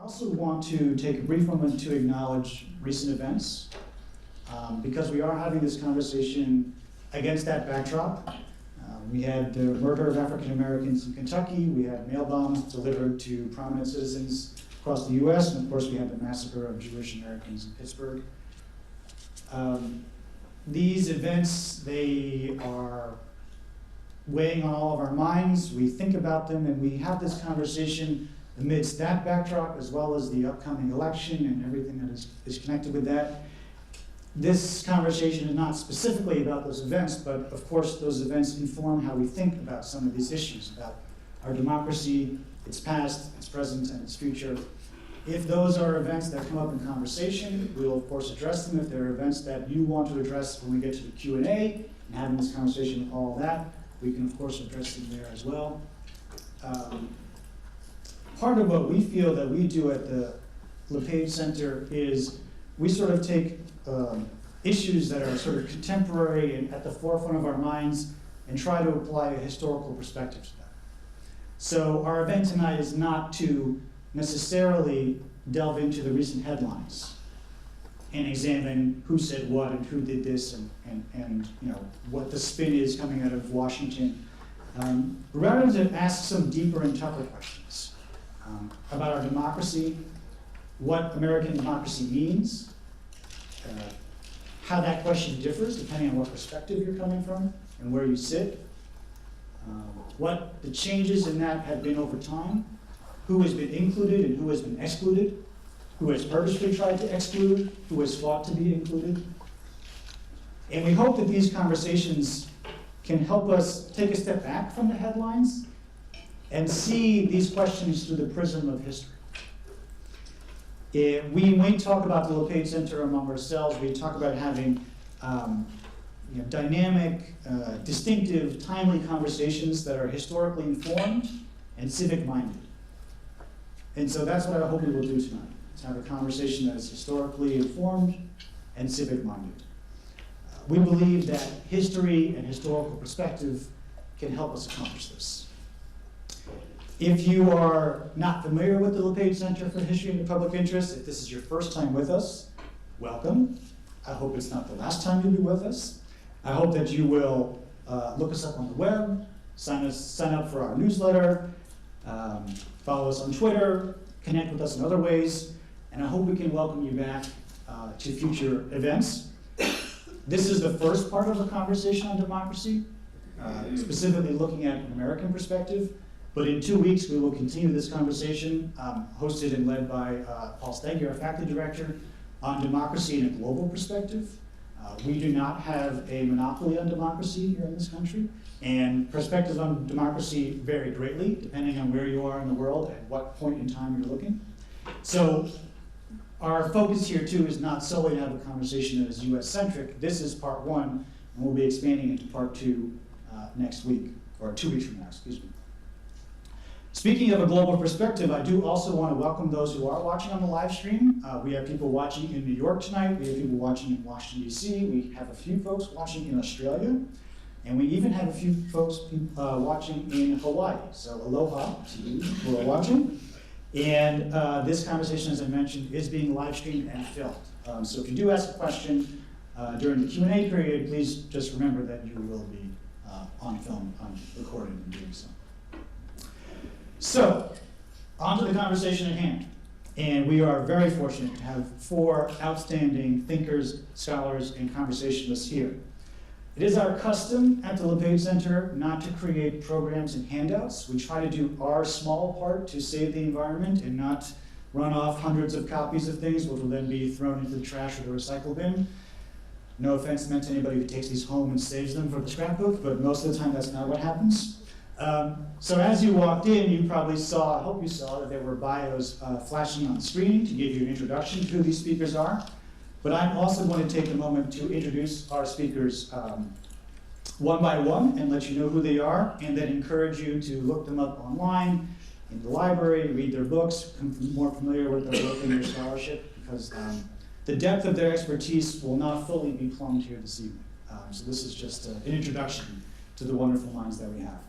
I also want to take a brief moment to acknowledge recent events, because we are having this conversation against that backdrop. We had the murder of African Americans in Kentucky, we had mail bombs delivered to prominent citizens across the US, and of course we had the massacre of Jewish Americans in Pittsburgh. These events, they are weighing on all of our minds. We think about them and we have this conversation amidst that backdrop, as well as the upcoming election and everything that is connected with that. This conversation is not specifically about those events, but of course those events inform how we think about some of these issues, about our democracy, its past, its present, and its future. If those are events that come up in conversation, we'll of course address them. If there are events that you want to address when we get to the Q&A and having this conversation with all of that, we can of course address them there as well. Part of what we feel that we do at the Lepage Center is we sort of take issues that are sort of contemporary and at the forefront of our minds and try to apply a historical perspective to them. So our event tonight is not to necessarily delve into the recent headlines and examine who said what and who did this and you know what the spin is coming out of Washington, rather to ask some deeper and tougher questions about our democracy, what American democracy means, how that question differs depending on what perspective you're coming from and where you sit, what the changes in that have been over time, who has been included and who has been excluded, who has purposely tried to exclude, who has fought to be included. And we hope that these conversations can help us take a step back from the headlines and see these questions through the prism of history. When we talk about the Lepage Center among ourselves, we talk about having dynamic, distinctive, timely conversations that are historically informed and civic-minded. And so that's what I hope we will do tonight, to have a conversation that is historically informed and civic-minded. We believe that history and historical perspective can help us accomplish this. If you are not familiar with the Lepage Center for History and the Public Interest, if this is your first time with us, welcome. I hope it's not the last time you'll be with us. I hope that you will look us up on the web, sign up for our newsletter, follow us on Twitter, connect with us in other ways, and I hope we can welcome you back to future events. This is the first part of the conversation on democracy, specifically looking at an American perspective. But in 2 weeks, we will continue this conversation, hosted and led by Paul Steggy, our faculty director, on democracy in a global perspective. We do not have a monopoly on democracy here in this country, and perspectives on democracy vary greatly depending on where you are in the world, at what point in time you're looking. So our focus here too is not solely to have a conversation that is US-centric. This is part one, and we'll be expanding into part two next week, or 2 weeks from now, excuse me. Speaking of a global perspective, I do also want to welcome those who are watching on the live stream. We have people watching in New York tonight. We have people watching in Washington, D.C. We have a few folks watching in Australia. And we even have a few folks watching in Hawaii. So aloha to you who are watching. And this conversation, as I mentioned, is being live streamed and filmed. So if you do ask a question during the Q&A period, please just remember that you will be on film, recorded and doing so. So, on to the conversation at hand. And we are very fortunate to have 4 outstanding thinkers, scholars, and conversationalists here. It is our custom at the Lepage Center not to create programs and handouts. We try to do our small part to save the environment and not run off hundreds of copies of things, which will then be thrown into the trash or the recycle bin. No offense meant to anybody who takes these home and saves them for the scrapbook, but most of the time that's not what happens. So as you walked in, you probably saw, I hope you saw, that there were bios flashing on the screen to give you an introduction to who these speakers are. But I'm also going to take a moment to introduce our speakers one by one and let you know who they are, and then encourage you to look them up online, in the library, read their books, become more familiar with their work and their scholarship, because the depth of their expertise will not fully be plumbed here this evening. So this is just an introduction to the wonderful minds that we have.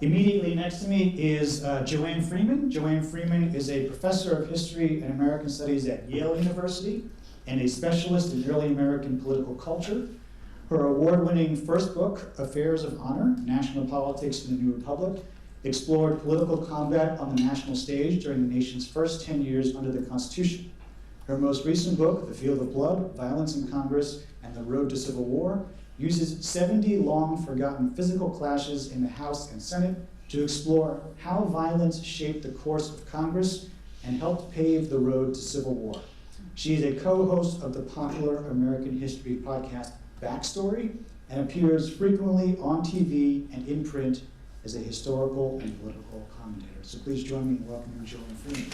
Immediately next to me is Joanne Freeman. Joanne Freeman is a professor of history and American studies at Yale University and a specialist in early American political culture. Her award-winning first book, Affairs of Honor, National Politics in the New Republic, explored political combat on the national stage during the nation's first 10 years under the Constitution. Her most recent book, The Field of Blood, Violence in Congress and the Road to Civil War, uses 70 long-forgotten physical clashes in the House and Senate to explore how violence shaped the course of Congress and helped pave the road to civil war. She is a co-host of the popular American history podcast Backstory and appears frequently on TV and in print as a historical and political commentator. So please join me in welcoming Joanne Freeman.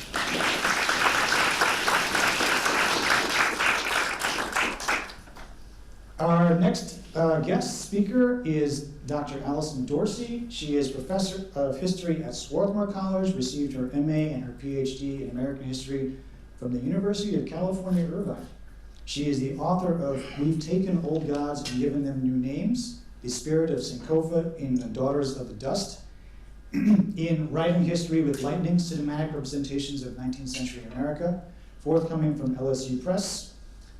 Our next guest speaker is Dr. Allison Dorsey. She is professor of history at Swarthmore College, received her MA and her PhD in American history from the University of California, Irvine. She is the author of We've Taken Old Gods and Given Them New Names, The Spirit of Sankofa in The Daughters of the Dust, in Writing History with Lightning, Cinematic Representations of 19th Century America, forthcoming from LSU Press,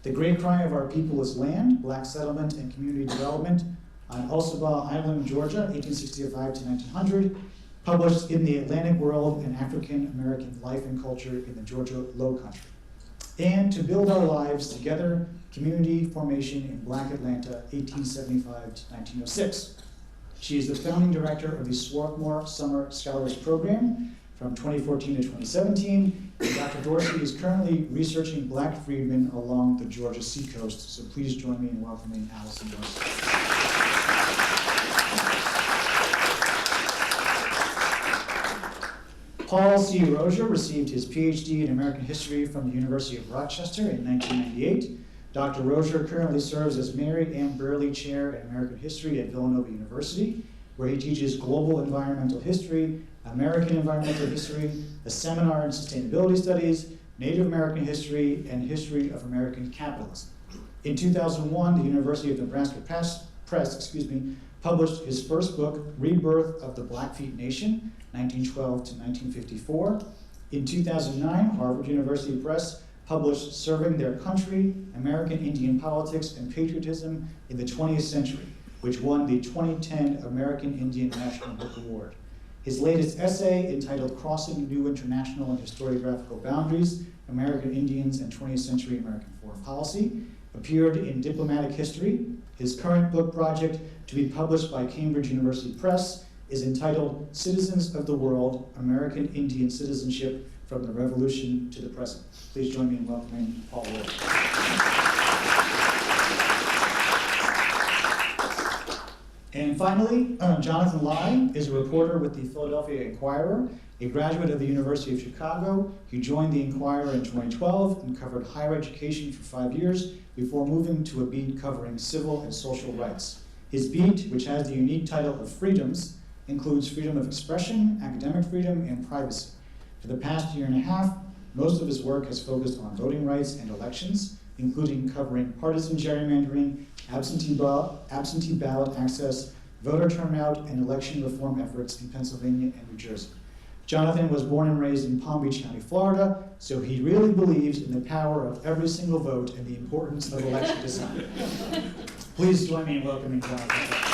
The Great Cry of Our People is Land, Black Settlement and Community Development on Ossabaw Island, Georgia, 1865 to 1900, published in the Atlantic World and African American Life and Culture in the Georgia Low Country. And To Build Our Lives Together, Community Formation in Black Atlanta, 1875 to 1906. She is the founding director of the Swarthmore Summer Scholars Program from 2014 to 2017. And Dr. Dorsey is currently researching Black freedmen along the Georgia seacoast. So please join me in welcoming Allison Dorsey. Paul C. Rosher received his PhD in American history from the University of Rochester in 1998. Dr. Rosher currently serves as Mary M. Burley Chair in American History at Villanova University, where he teaches global environmental history, American environmental history, a seminar in sustainability studies, Native American history, and history of American capitalism. In 2001, the University of Nebraska Press published his first book, Rebirth of the Blackfeet Nation, 1912 to 1954. In 2009, Harvard University Press published Serving Their Country, American Indian Politics and Patriotism in the 20th Century, which won the 2010 American Indian National Book Award. His latest essay, entitled Crossing New International and Historiographical Boundaries, American Indians and 20th Century American Foreign Policy, appeared in Diplomatic History. His current book project, to be published by Cambridge University Press, is entitled Citizens of the World, American Indian Citizenship from the Revolution to the Present. Please join me in welcoming Paul Ward. And finally, Jonathan Lai is a reporter with the Philadelphia Inquirer, a graduate of the University of Chicago. He joined the Inquirer in 2012 and covered higher education for 5 years before moving to a beat covering civil and social rights. His beat, which has the unique title of Freedoms, includes freedom of expression, academic freedom, and privacy. For the past year and a half, most of his work has focused on voting rights and elections, including covering partisan gerrymandering, absentee ballot access, voter turnout, and election reform efforts in Pennsylvania and New Jersey. Jonathan was born and raised in Palm Beach County, Florida, so he really believes in the power of every single vote and the importance of election design. Please join me in welcoming Jonathan.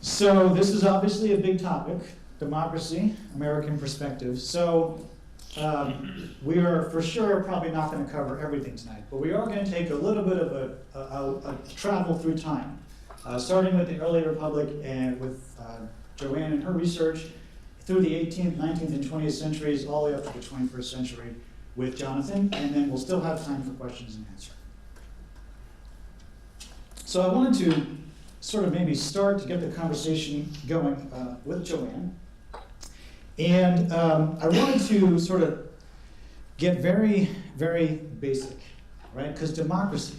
So this is obviously a big topic, democracy, American perspective. So we are for sure probably not going to cover everything tonight, but we are going to take a little bit of a travel through time, starting with the early republic and with Joanne and her research through the 18th, 19th, and 20th centuries, all the way up to the 21st century with Jonathan, and then we'll still have time for questions and answers. So I wanted to sort of maybe start to get the conversation going with Joanne. And I wanted to sort of get very, very basic, right? Because democracy,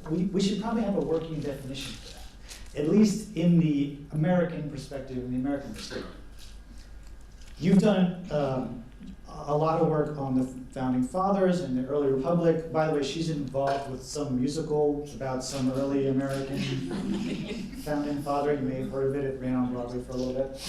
we should probably have a working definition for that, at least in the American perspective, in the American perspective. You've done a lot of work on the Founding Fathers and the early Republic. By the way, she's involved with some musical about some early American Founding Father. You may have heard of it. It ran on Broadway for a little bit.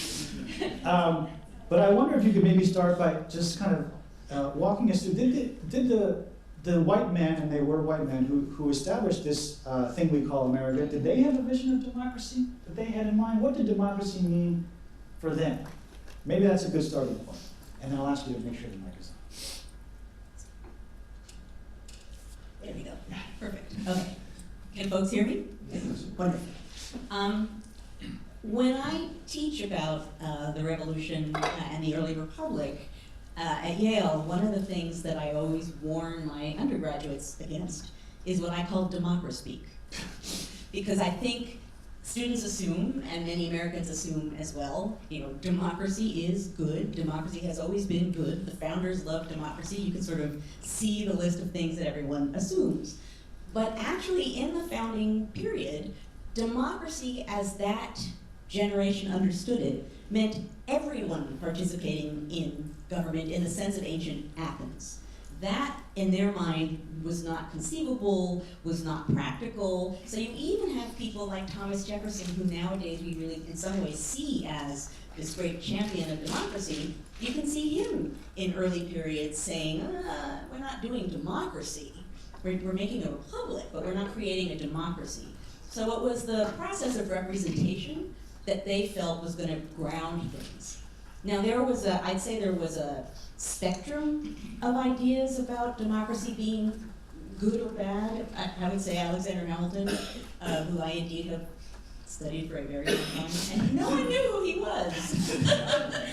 But I wonder if you could maybe start by just kind of walking us through, did the white men, and they were white men, who established this thing we call America, did they have a vision of democracy that they had in mind? What did democracy mean for them? Maybe that's a good starting point. And then I'll ask you to make sure the mic is on. There we go. Perfect. Okay. Can folks hear me? Yes. Wonderful. When I teach about the Revolution and the early Republic at Yale, one of the things that I always warn my undergraduates against is what I call democracy. Because I think students assume, and many Americans assume as well, democracy is good. Democracy has always been good. The founders loved democracy. You can sort of see the list of things that everyone assumes. But actually, in the founding period, democracy as that generation understood it meant everyone participating in government in the sense of ancient Athens. That, in their mind, was not conceivable, was not practical. So you even have people like Thomas Jefferson, who nowadays we really, in some ways, see as this great champion of democracy. You can see him in early periods saying, we're not doing democracy. We're making a republic, but we're not creating a democracy. So it was the process of representation that they felt was going to ground things. Now I'd say there was a spectrum of ideas about democracy being good or bad. I would say Alexander Hamilton, who I indeed have studied for a very long time, and no one knew who he was.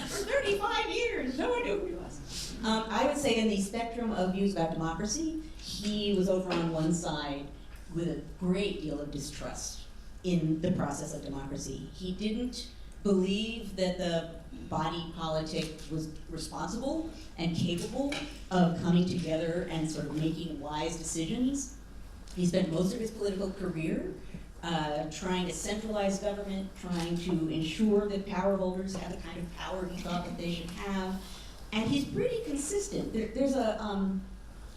For 35 years, no one knew who he was. I would say in the spectrum of views about democracy, he was over on one side with a great deal of distrust in the process of democracy. He didn't believe that the body politic was responsible and capable of coming together and sort of making wise decisions. He spent most of his political career trying to centralize government, trying to ensure that power holders had the kind of power he thought that they should have. And he's pretty consistent. There's a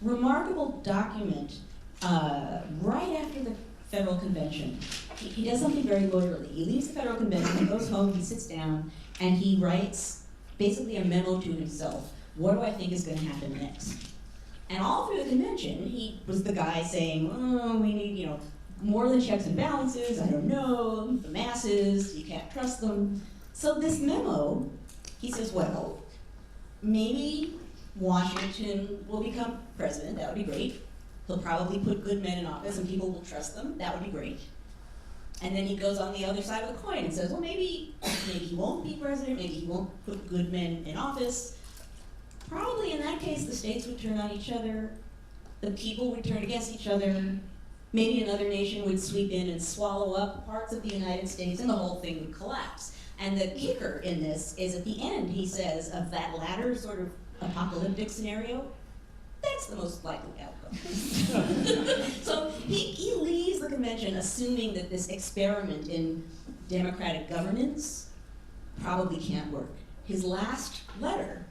remarkable document right after the Federal Convention. He does something very lawyerly. He leaves the Federal Convention, he goes home, he sits down, and he writes basically a memo to himself. What do I think is going to happen next? And all through the convention, he was the guy saying, we need, more than checks and balances, I don't know, the masses, you can't trust them. So this memo, he says, well, maybe Washington will become president, that would be great. He'll probably put good men in office and people will trust them, that would be great. And then he goes on the other side of the coin and says, well, maybe he won't be president, maybe he won't put good men in office. Probably in that case, the states would turn on each other, the people would turn against each other, maybe another nation would sweep in and swallow up parts of the United States, and the whole thing would collapse. And the kicker in this is at the end, he says, of that latter sort of apocalyptic scenario, that's the most likely outcome. So he leaves the convention assuming that this experiment in democratic governance probably can't work. His last letter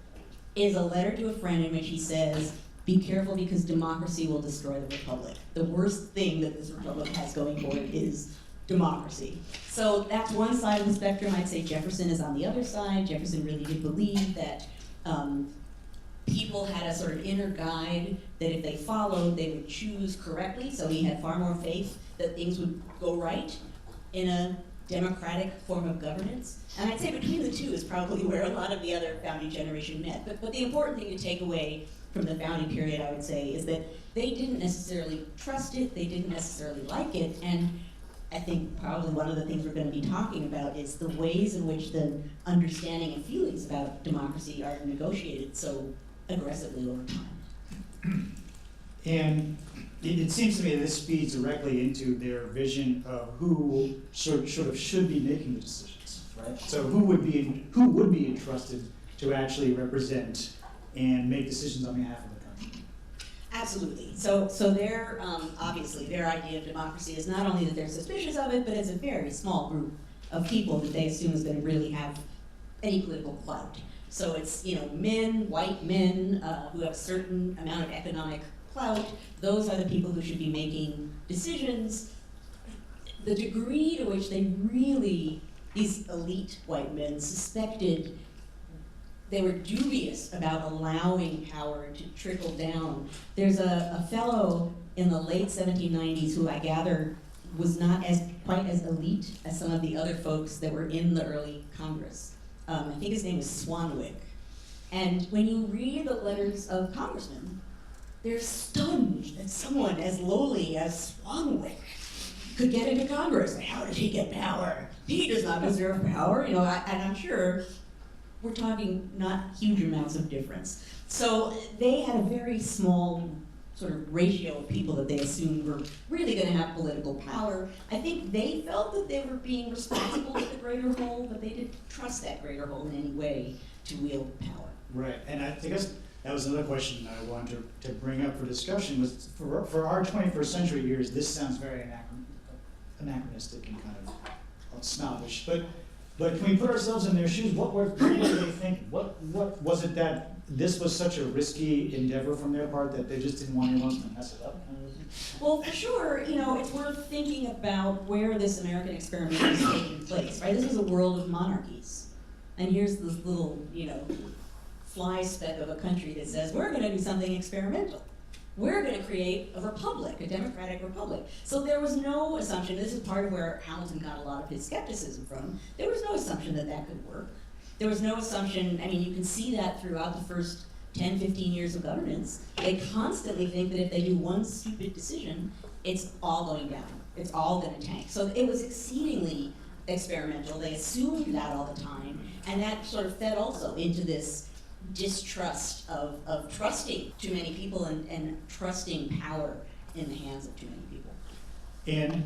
is a letter to a friend in which he says, be careful because democracy will destroy the republic. The worst thing that this republic has going for it is democracy. So that's one side of the spectrum. I'd say Jefferson is on the other side. Jefferson really did believe that people had a sort of inner guide that if they followed, they would choose correctly. So he had far more faith that things would go right in a democratic form of governance. And I'd say between the two is probably where a lot of the other founding generation met. But the important thing to take away from the founding period, I would say, is that they didn't necessarily trust it, they didn't necessarily like it, and I think probably one of the things we're going to be talking about is the ways in which the understanding and feelings about democracy are negotiated so aggressively over time. And it seems to me that this feeds directly into their vision of who sort of should be making the decisions, right? So who would be entrusted to actually represent and make decisions on behalf of the country? Absolutely. So their obviously their idea of democracy is not only that they're suspicious of it, but it's a very small group of people that they assume is going to really have any political clout. So it's, men, white men who have a certain amount of economic clout, those are the people who should be making decisions. The degree to which they really, these elite white men, suspected, they were dubious about allowing power to trickle down. There's a fellow in the late 1790s who I gather was not quite as elite as some of the other folks that were in the early Congress. I think his name was Swanwick. And when you read the letters of congressmen, they're stunned that someone as lowly as Swanwick could get into Congress. How did he get power? He does not deserve power. And I'm sure we're talking not huge amounts of difference. So they had a very small sort of ratio of people that they assumed were really going to have political power. I think they felt that they were being responsible for the greater whole, but they didn't trust that greater whole in any way to wield power. Right, and I guess that was another question that I wanted to bring up for discussion, was for our 21st century years, this sounds very anachronistic and kind of snobbish, but can we put ourselves in their shoes? What were they thinking? What was it that this was such a risky endeavor from their part that they just didn't want anyone to mess it up? Well, for sure, it's worth thinking about where this American experiment is taking place, right? This is a world of monarchies. And here's this little, fly speck of a country that says, we're going to do something experimental. We're going to create a republic, a democratic republic. So there was no assumption, this is part of where Hamilton got a lot of his skepticism from, there was no assumption that that could work. There was no assumption, you can see that throughout the first 10, 15 years of governance. They constantly think that if they do one stupid decision, it's all going down. It's all going to tank. So it was exceedingly experimental. They assumed that all the time, and that sort of fed also into this distrust of trusting too many people and trusting power in the hands of too many people. And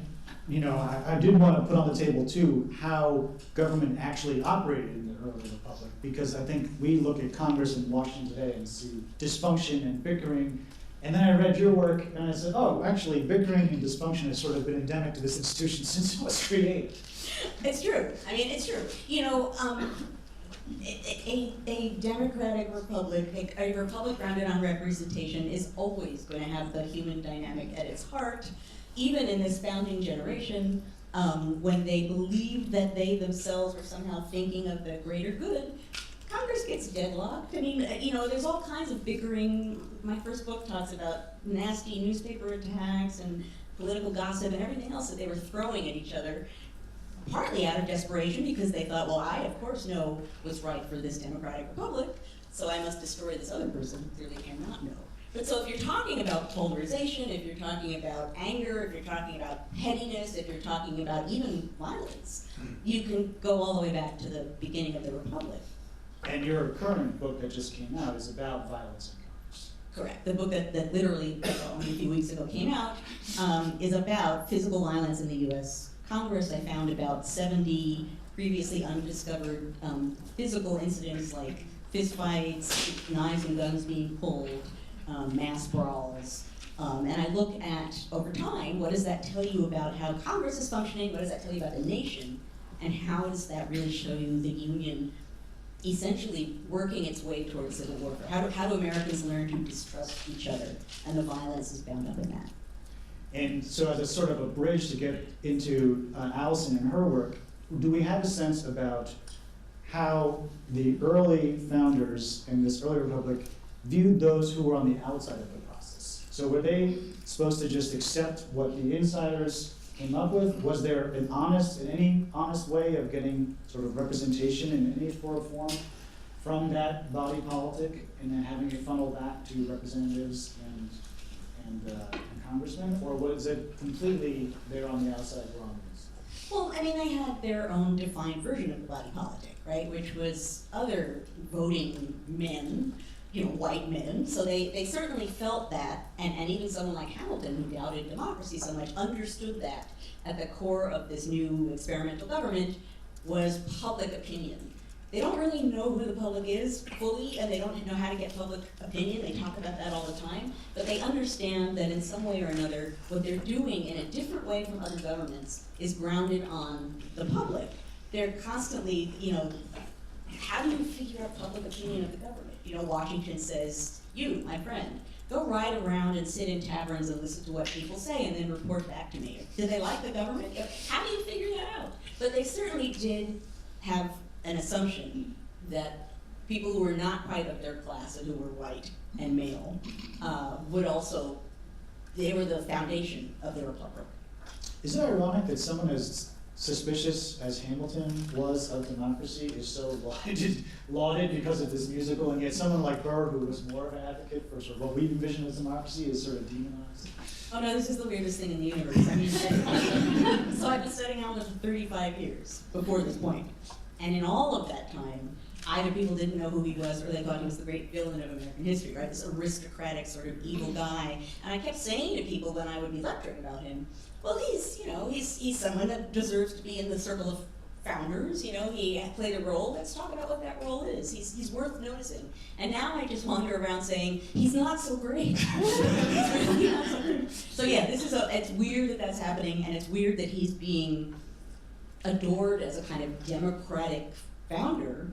I did want to put on the table too how government actually operated in the early republic, because I think we look at Congress in Washington today and see dysfunction and bickering, and then I read your work and I said, oh, actually bickering and dysfunction has sort of been endemic to this institution since it was created. It's true. It's true. A democratic republic, a republic grounded on representation, is always going to have the human dynamic at its heart. Even in this founding generation, when they believed that they themselves were somehow thinking of the greater good, Congress gets deadlocked. There's all kinds of bickering. My first book talks about nasty newspaper attacks and political gossip and everything else that they were throwing at each other, partly out of desperation because they thought, well, I, of course, know what's right for this democratic republic, so I must destroy this other person who clearly cannot know. But so if you're talking about polarization, if you're talking about anger, if you're talking about pettiness, if you're talking about even violence, you can go all the way back to the beginning of the republic. And your current book that just came out is about violence in Congress. Correct. The book that literally only a few weeks ago came out is about physical violence in the U.S. Congress. I found about 70 previously undiscovered physical incidents like fistfights, knives and guns being pulled, mass brawls, and I look at, over time, what does that tell you about how Congress is functioning, what does that tell you about the nation, and how does that really show you the Union essentially working its way towards civil warfare? How do Americans learn to distrust each other, and the violence is bound up in that? And so as a sort of a bridge to get into Allison and her work, do we have a sense about how the early founders in this early republic viewed those who were on the outside of the process? So were they supposed to just accept what the insiders came up with? Was there any honest way of getting sort of representation in any form from that body politic, and then having it funnel back to representatives and congressmen? Or was it completely there on the outside, we're on the inside? Well, they had their own defined version of the body politic, right? Which was other voting men, white men. So they certainly felt that, and even someone like Hamilton, who doubted democracy so much, understood that at the core of this new experimental government was public opinion. They don't really know who the public is fully, and they don't know how to get public opinion. They talk about that all the time, but they understand that in some way or another, what they're doing in a different way from other governments is grounded on the public. They're constantly, how do you figure out public opinion of the government? You know, Washington says, you, my friend, go ride around and sit in taverns and listen to what people say and then report back to me. Do they like the government? How do you figure that out? But they certainly did have an assumption that people who were not quite of their class and who were white and male would also, they were the foundation of the republic. Is it ironic that someone as suspicious as Hamilton was of democracy is so lauded because of this musical, and yet someone like her, who was more of an advocate for sort of what we envision as democracy, is sort of demonized? Oh no, this is the weirdest thing in the universe. I mean, so I've been studying Hamilton for 35 years before this point. And in all of that time, either people didn't know who he was or they thought he was the great villain of American history, right? This aristocratic sort of evil guy. And I kept saying to people when I would be lecturing about him, well, he's someone that deserves to be in the circle of founders, you know, he played a role. Let's talk about what that role is. He's worth noticing. And now I just wander around saying, he's not so great. So yeah, it's weird that that's happening, and it's weird that he's being adored as a kind of democratic founder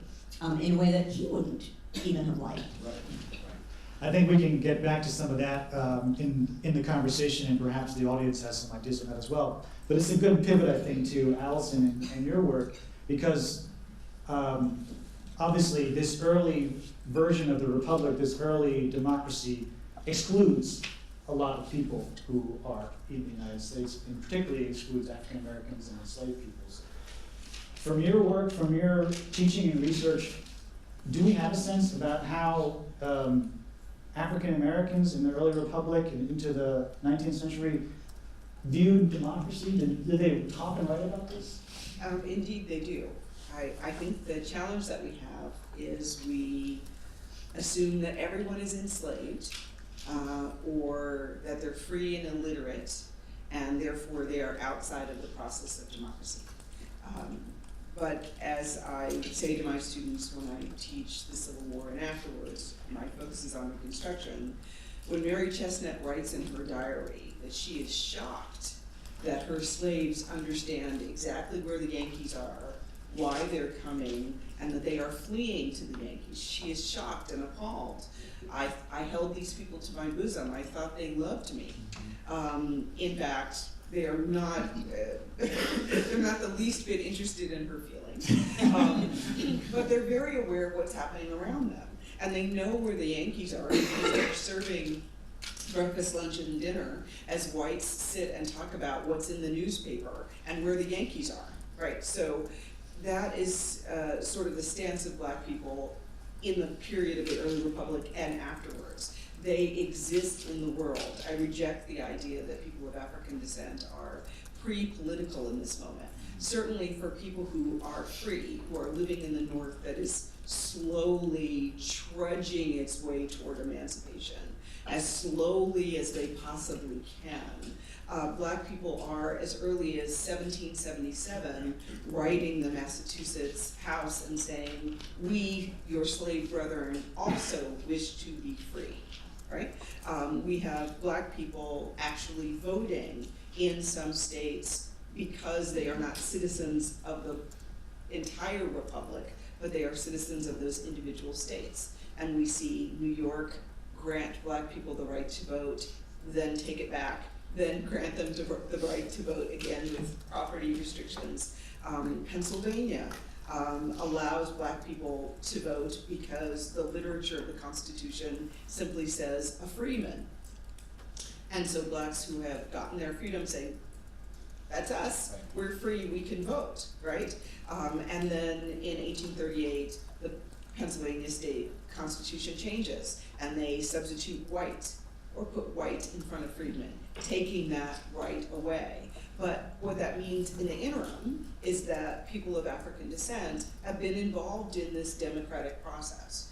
in a way that he wouldn't even have liked. Right. I think we can get back to some of that in the conversation, and perhaps the audience has some ideas on that as well. But it's a good pivot, I think, to Allison and your work, because obviously this early version of the Republic, this early democracy, excludes a lot of people who are in the United States, and particularly excludes African Americans and enslaved peoples. From your work, from your teaching and research, do we have a sense about how African Americans in the early Republic and into the 19th century viewed democracy? Did they talk and write about this? Indeed they do. I think the challenge that we have is we assume that everyone is enslaved or that they're free and illiterate, and therefore they are outside of the process of democracy. But as I say to my students when I teach the Civil War and afterwards, my focus is on Reconstruction. When Mary Chestnut writes in her diary that she is shocked that her slaves understand exactly where the Yankees are, why they're coming, and that they are fleeing to the Yankees, she is shocked and appalled. I held these people to my bosom. I thought they loved me. In fact, they are not, they're not the least bit interested in her feelings. But they're very aware of what's happening around them. And they know where the Yankees are because they're serving breakfast, lunch, and dinner as whites sit and talk about what's in the newspaper and where the Yankees are, right? So that is sort of the stance of Black people in the period of the early Republic and afterwards. They exist in the world. I reject the idea that people of African descent are pre-political in this moment. Certainly for people who are free, who are living in the North that is slowly trudging its way toward emancipation, as slowly as they possibly can. Black people are, as early as 1777, writing the Massachusetts House and saying, we, your slave brethren, also wish to be free. Right? We have Black people actually voting in some states because they are not citizens of the entire Republic, but they are citizens of those individual states. And we see New York grant Black people the right to vote, then take it back, then grant them the right to vote again with property restrictions. Pennsylvania allows Black people to vote because the literature of the Constitution simply says a freeman. And so Blacks who have gotten their freedom say, that's us, we're free, we can vote, right? And then in 1838, the Pennsylvania state constitution changes and they substitute white or put white in front of freedmen, taking that right away. But what that means in the interim is that people of African descent have been involved in this democratic process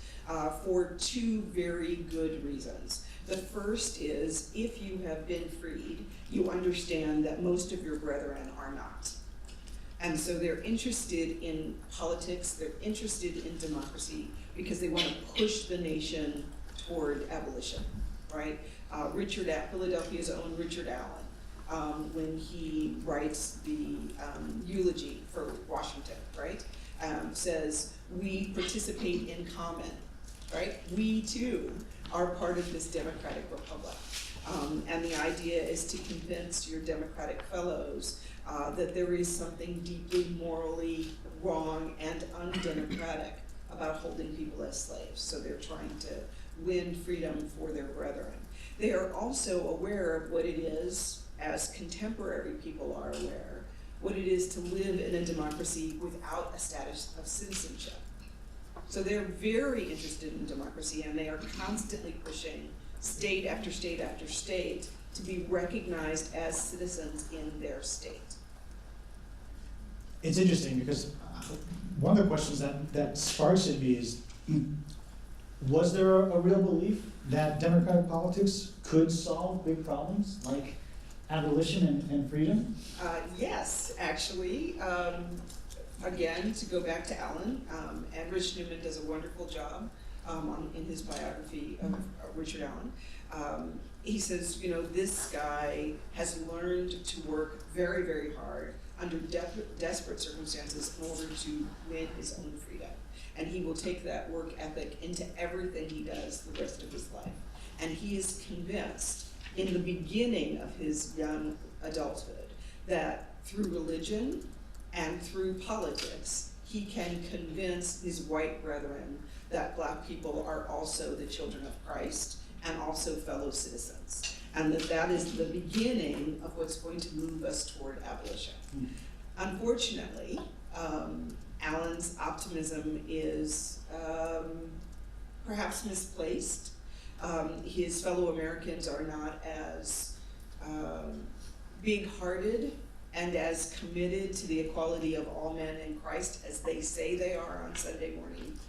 for two very good reasons. The first is, if you have been freed, you understand that most of your brethren are not. And so they're interested in politics, they're interested in democracy, because they want to push the nation toward abolition, right? Philadelphia's own Richard Allen, when he writes the eulogy for Washington, right? says, we participate in common, right? We too are part of this democratic republic. And the idea is to convince your democratic fellows that there is something deeply morally wrong and undemocratic about holding people as slaves. So they're trying to win freedom for their brethren. They are also aware of what it is, as contemporary people are aware, what it is to live in a democracy without a status of citizenship. So they're very interested in democracy, and they are constantly pushing state after state after state to be recognized as citizens in their state. It's interesting because one of the questions that sparks in me is, was there a real belief that democratic politics could solve big problems like abolition and freedom? Yes, actually. Again, to go back to Allen, and Rich Newman does a wonderful job in his biography of Richard Allen. He says, this guy has learned to work very, very hard under desperate circumstances in order to win his own freedom. And he will take that work ethic into everything he does the rest of his life. And he is convinced in the beginning of his young adulthood that through religion and through politics, he can convince his white brethren that Black people are also the children of Christ and also fellow citizens. And that is the beginning of what's going to move us toward abolition. Unfortunately, Allen's optimism is perhaps misplaced. His fellow Americans are not as big-hearted and as committed to the equality of all men in Christ as they say they are on Sunday morning,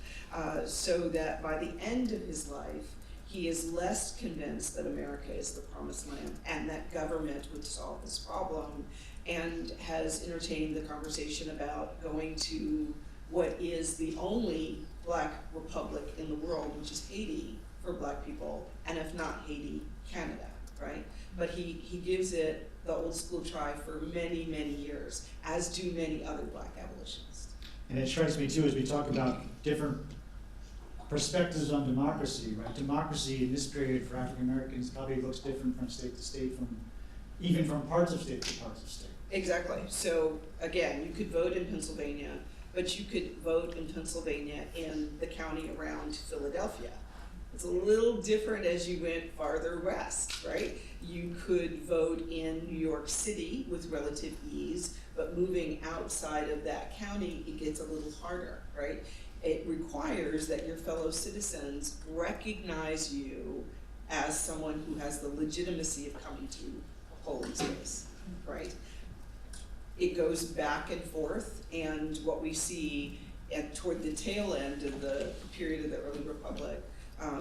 so that by the end of his life, he is less convinced that America is the promised land and that government would solve this problem, and has entertained the conversation about going to what is the only Black republic in the world, which is Haiti for Black people, and if not Haiti, Canada, right? But he gives it the old school try for many, many years, as do many other Black abolitionists. And it strikes me too, as we talk about different perspectives on democracy, right? Democracy in this period for African Americans probably looks different from state to state, even from parts of state to parts of state. Exactly. So again, you could vote in Pennsylvania, but you could vote in Pennsylvania in the county around Philadelphia. It's a little different as you went farther west, right? You could vote in New York City with relative ease, but moving outside of that county, it gets a little harder, right? It requires that your fellow citizens recognize you as someone who has the legitimacy of coming to a polling space, right? It goes back and forth, and what we see toward the tail end of the period of the early republic,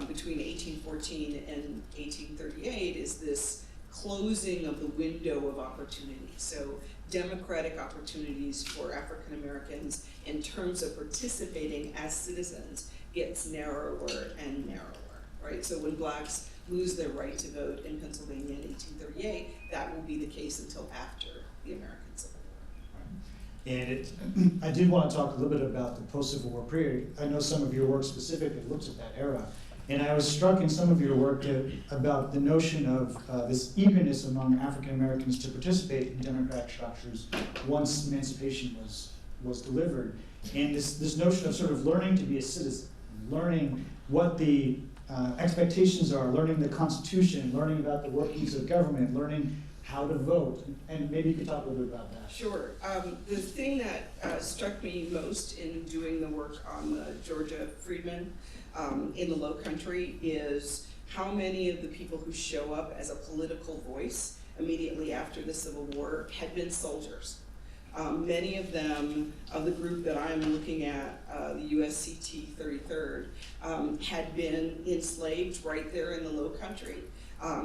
between 1814 and 1838, is this closing of the window of opportunity. So democratic opportunities for African Americans in terms of participating as citizens gets narrower and narrower, right? So when Blacks lose their right to vote in Pennsylvania in 1838, that will be the case until after the American Civil War. And I did want to talk a little bit about the post-Civil War period. I know some of your work specifically looks at that era. And I was struck in some of your work about the notion of this eagerness among African Americans to participate in democratic structures once emancipation was delivered. And this notion of sort of learning to be a citizen, learning what the expectations are, learning the Constitution, learning about the workings of government, learning how to vote. And maybe you could talk a little bit about that. Sure. The thing that struck me most in doing the work on the Georgia freedmen in the Low Country is how many of the people who show up as a political voice immediately after the Civil War had been soldiers. Many of them, of the group that I'm looking at, the USCT 33rd, had been enslaved right there in the Low Country.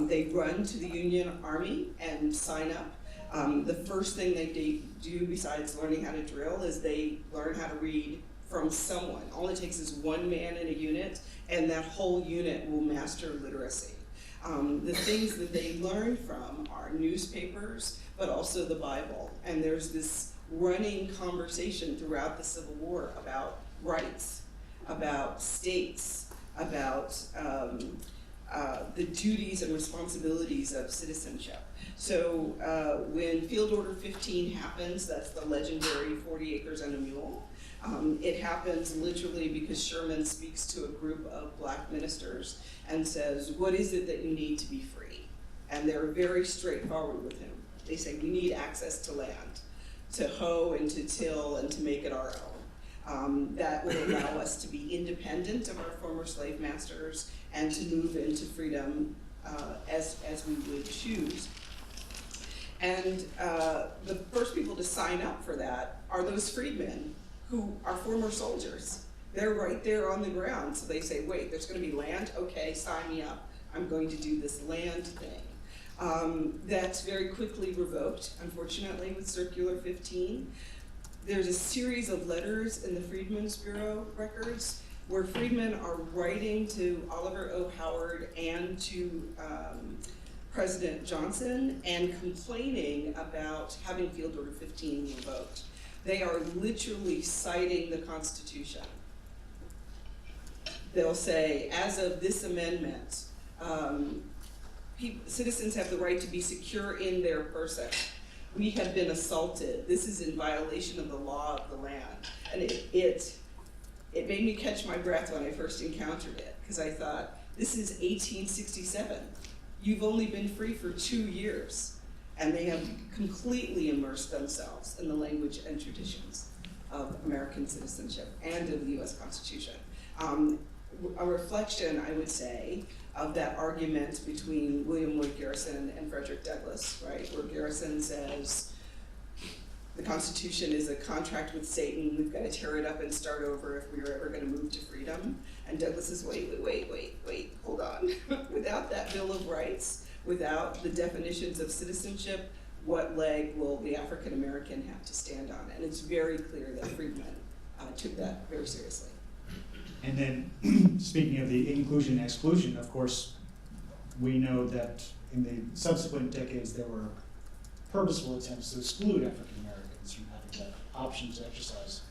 They run to the Union Army and sign up. The first thing they do besides learning how to drill is they learn how to read from someone. All it takes is one man in a unit, and that whole unit will master literacy. The things that they learn from are newspapers, but also the Bible. And there's this running conversation throughout the Civil War about rights, about states, about the duties and responsibilities of citizenship. So when Field Order 15 happens, that's the legendary 40 acres and a mule, it happens literally because Sherman speaks to a group of black ministers and says, what is it that you need to be free? And they're very straightforward with him. They say, we need access to land, to hoe and to till and to make it our own. That will allow us to be independent of our former slave masters and to move into freedom as we would choose. And the first people to sign up for that are those freedmen who are former soldiers. They're right there on the ground. So they say, wait, there's gonna be land? Okay, sign me up. I'm going to do this land thing. That's very quickly revoked, unfortunately, with Circular 15. There's a series of letters in the Freedmen's Bureau records where freedmen are writing to Oliver O. Howard and to President Johnson and complaining about having Field Order 15 revoked. They are literally citing the Constitution. They'll say, as of this amendment, citizens have the right to be secure in their person. We have been assaulted. This is in violation of the law of the land. And it made me catch my breath when I first encountered it, because I thought, this is 1867. You've only been free for 2 years. And they have completely immersed themselves in the language and traditions of American citizenship and of the US Constitution. A reflection, I would say, of that argument between William Lloyd Garrison and Frederick Douglass, right? Where Garrison says, the Constitution is a contract with Satan, we've got to tear it up and start over if we're ever going to move to freedom. And Douglass says, wait, hold on. Without that Bill of Rights, without the definitions of citizenship, what leg will the African American have to stand on? And it's very clear that freedmen took that very seriously. And then, speaking of the inclusion and exclusion, of course, we know that in the subsequent decades there were purposeful attempts to exclude African Americans from having that option to exercise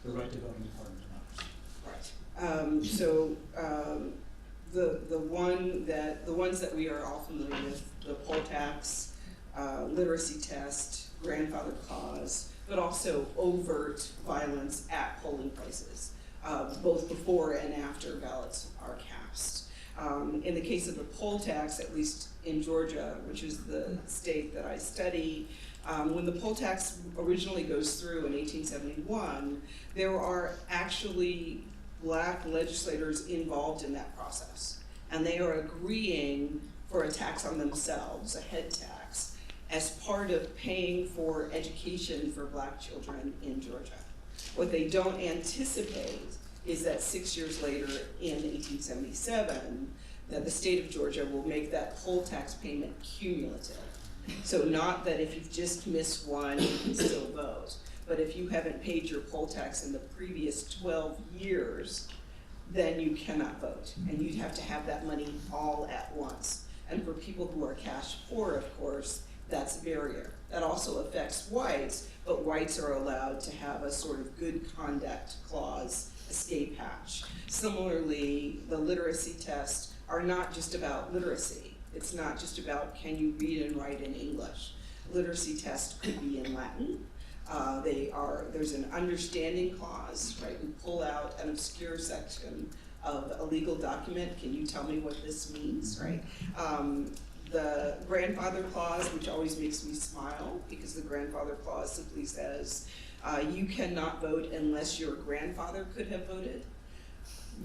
the right to vote in the part of democracy. Right. So the ones that we are all familiar with, the poll tax, literacy test, grandfather clause, but also overt violence at polling places. Both before and after ballots are cast. In the case of the poll tax, at least in Georgia, which is the state that I study, when the poll tax originally goes through in 1871, there are actually black legislators involved in that process. And they are agreeing for a tax on themselves, a head tax, as part of paying for education for black children in Georgia. What they don't anticipate is that 6 years later, in 1877, that the state of Georgia will make that poll tax payment cumulative. So not that if you've just missed one, you can still vote, but if you haven't paid your poll tax in the previous 12 years, then you cannot vote. And you'd have to have that money all at once. And for people who are cash poor, of course, that's a barrier. That also affects whites, but whites are allowed to have a sort of good conduct clause escape hatch. Similarly, the literacy tests are not just about literacy. It's not just about can you read and write in English. Literacy tests could be in Latin. There's an understanding clause, right? We pull out an obscure section of a legal document. Can you tell me what this means, right? The grandfather clause, which always makes me smile, because the grandfather clause simply says, you cannot vote unless your grandfather could have voted.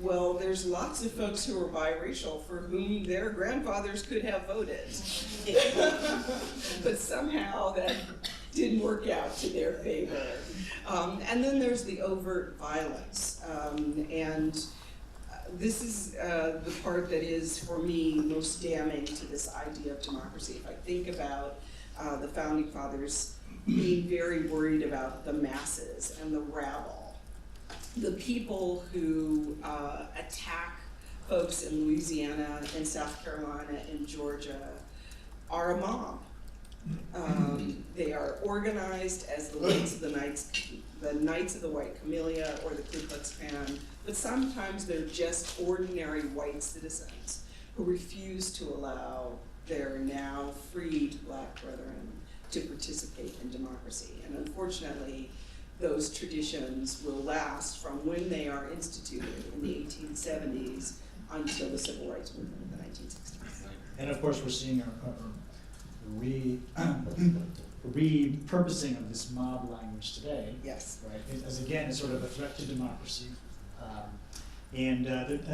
Well, there's lots of folks who are biracial for whom their grandfathers could have voted. But somehow that didn't work out to their favor. And then there's the overt violence. This is the part that is, for me, most damning to this idea of democracy. If I think about the Founding Fathers being very worried about the masses and the rabble, the people who attack folks in Louisiana and South Carolina and Georgia are a mob. They are organized as the Knights of the White Camellia or the Ku Klux Klan, but sometimes they're just ordinary white citizens who refuse to allow their now freed black brethren to participate in democracy. And unfortunately, those traditions will last from when they are instituted in the 1870s until the Civil Rights Movement in the 1960s. And of course, we're seeing a repurposing of this mob language today. Yes. Right, as again, it's sort of a threat to democracy. I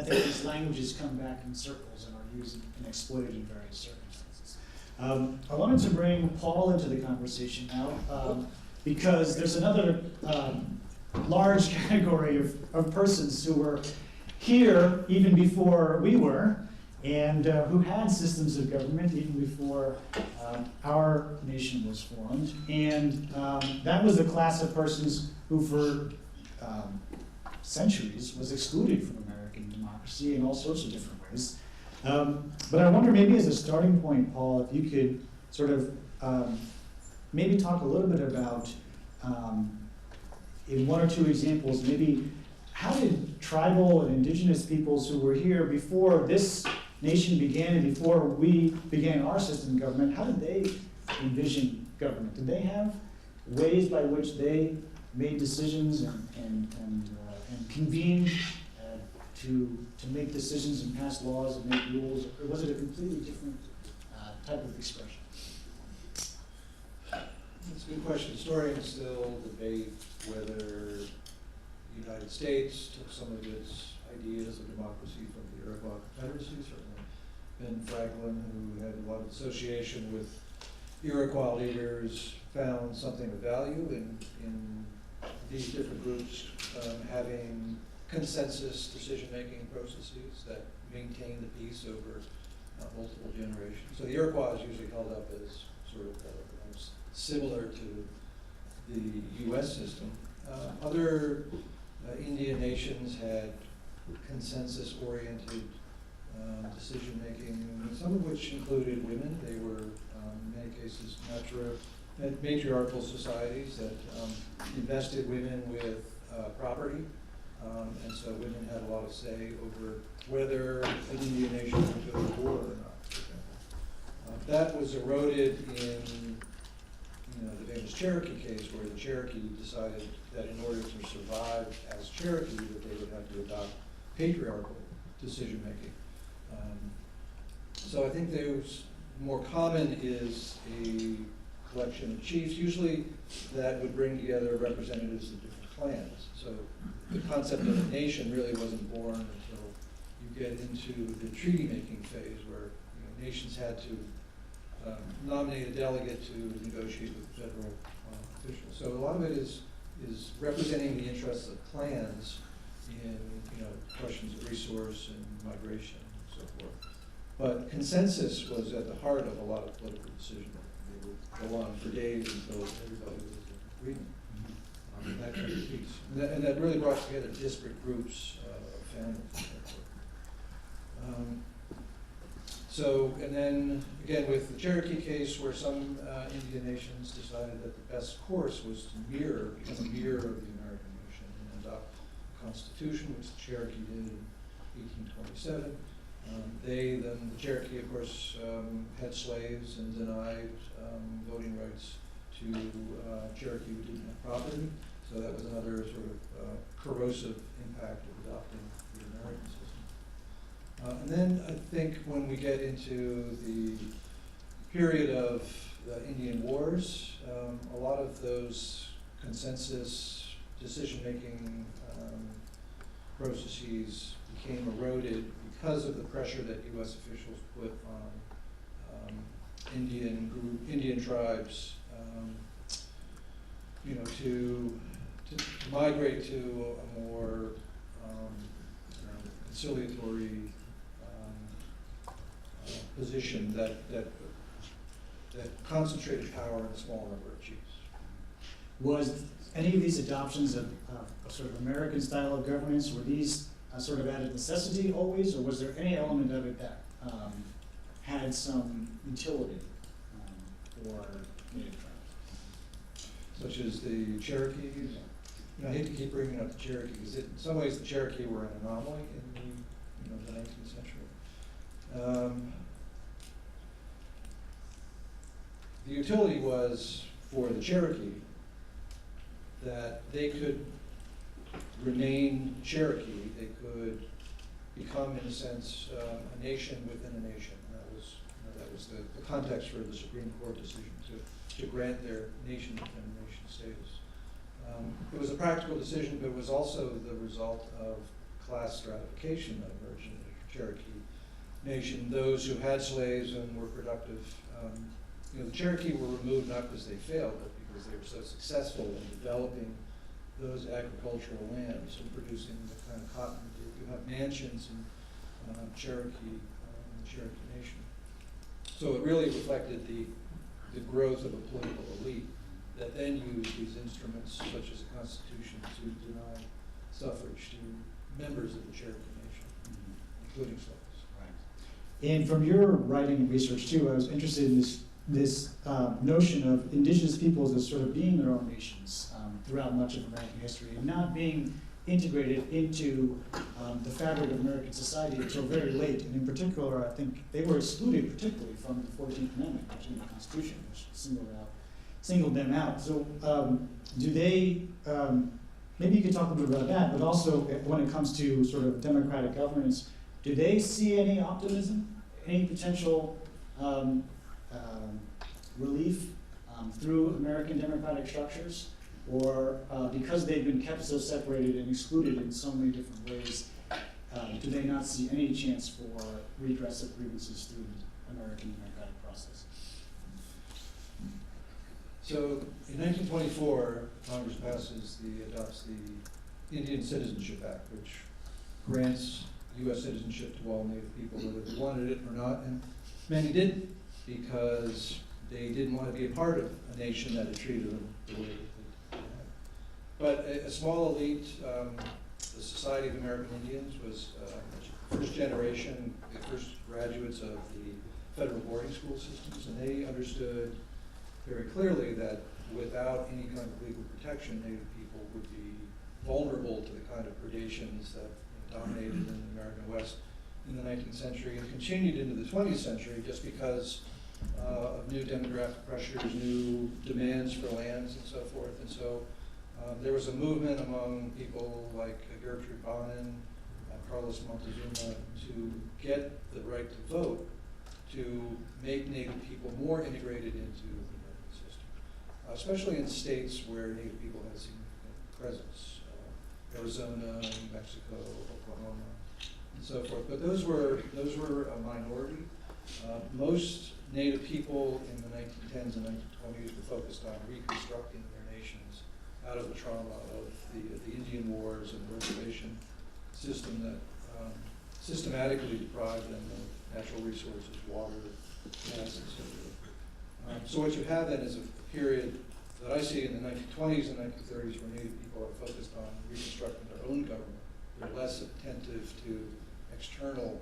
think these languages come back in circles and are used and exploited in various circumstances. I wanted to bring Paul into the conversation now, because there's another large category of persons who were here even before we were, and who had systems of government even before our nation was formed. And that was the class of persons who for centuries was excluded from American democracy in all sorts of different ways. But I wonder, maybe as a starting point, Paul, if you could sort of maybe talk a little bit about, in one or two examples, maybe how did tribal and indigenous peoples who were here before this nation began and before we began our system of government, how did they envision government? Did they have ways by which they made decisions and convened to make decisions and pass laws and make rules, or was it a completely different type of expression? That's a good question. Historians still debate whether the United States took some of its ideas of democracy from the Iroquois Confederacy. Certainly Ben Franklin, who had a lot of association with Iroquois leaders, found something of value in these different groups having consensus decision-making processes that maintain the peace over multiple generations. So the Iroquois is usually held up as sort of similar to the U.S. system. Other Indian nations had consensus-oriented decision-making, some of which included women. They were, in many cases, matriarchal societies that invested women with property, and so women had a lot of say over whether an Indian nation would go to war or not, for example. That was eroded in the famous Cherokee case, where the Cherokee decided that in order to survive as Cherokee, that they would have to adopt patriarchal decision-making. So I think there's more common is a collection of chiefs, usually that would bring together representatives of different clans. So the concept of a nation really wasn't born until you get into the treaty-making phase, where nations had to nominate a delegate to negotiate with federal officials. So a lot of it is representing the interests of clans in questions of resource and migration and so forth. But consensus was at the heart of a lot of political decision making. They would go on for days until everybody was in agreement. That kind of peace. And that really brought together disparate groups of families and so forth. And then again with the Cherokee case, where some Indian nations decided that the best course was to become a mirror of the American nation and adopt the Constitution, which the Cherokee did in 1827. The Cherokee, of course, had slaves and denied voting rights to Cherokee who didn't have property. So that was another sort of corrosive impact of adopting the American system. And then I think when we get into the period of the Indian Wars, a lot of those consensus decision-making processes became eroded because of the pressure that U.S. officials put on Indian tribes, to migrate to a more conciliatory position that concentrated power in a small number of chiefs. Was any of these adoptions of sort of American style of governance, were these sort of out of necessity always, or was there any element of it that had some utility for native tribes, such as the Cherokee. You know, I hate to keep bringing up the Cherokee because in some ways the Cherokee were an anomaly in the 19th century. The utility was for the Cherokee that they could remain Cherokee. They could become, in a sense, a nation within a nation. That was the context for the Supreme Court decision to grant their nation within a nation status. It was a practical decision, but it was also the result of class stratification that emerged in the Cherokee Nation. Those who had slaves and were productive, the Cherokee were removed not because they failed, but because they were so successful in developing those agricultural lands and producing the kind of cotton. You have mansions in Cherokee, in the Cherokee Nation. So it really reflected the growth of a political elite that then used these instruments, such as a constitution, to deny suffrage to members of the Cherokee Nation, including slaves. Right. And from your writing and research too, I was interested in this notion of indigenous peoples as sort of being their own nations throughout much of American history and not being integrated into the fabric of American society until very late. And in particular, I think they were excluded particularly from the 14th Amendment, which in the Constitution, which singled them out. So do they, maybe you could talk a little bit about that, but also when it comes to sort of democratic governance, do they see any optimism, any potential relief through American democratic structures? Or because they've been kept so separated and excluded in so many different ways, do they not see any chance for redress of grievances through the American democratic process? So in 1924, Congress adopts the Indian Citizenship Act, which grants U.S. citizenship to all Native people, whether they wanted it or not. And many didn't, because they didn't want to be a part of a nation that had treated them the way that they had. But a small elite, the Society of American Indians, was first generation, the first graduates of the federal boarding school systems, and they understood very clearly that without any kind of legal protection, Native people would be vulnerable to the kind of predations that dominated in the American West in the 19th century and continued into the 20th century just because of new demographic pressures, new demands for lands and so forth. And so there was a movement among people like Gertrude Bonin, Carlos Montezuma, to get the right to vote, to make Native people more integrated into the political system, especially in states where Native people had significant presence, Arizona, New Mexico, Oklahoma, and so forth. But those were a minority. Most Native people in the 1910s and 1920s were focused on reconstructing their nations out of the trauma of the Indian Wars and the reservation system that systematically deprived them of natural resources, water, gas, and so forth. So what you have then is a period that I see in the 1920s and 1930s where Native people are focused on reconstructing their own government. They're less attentive to external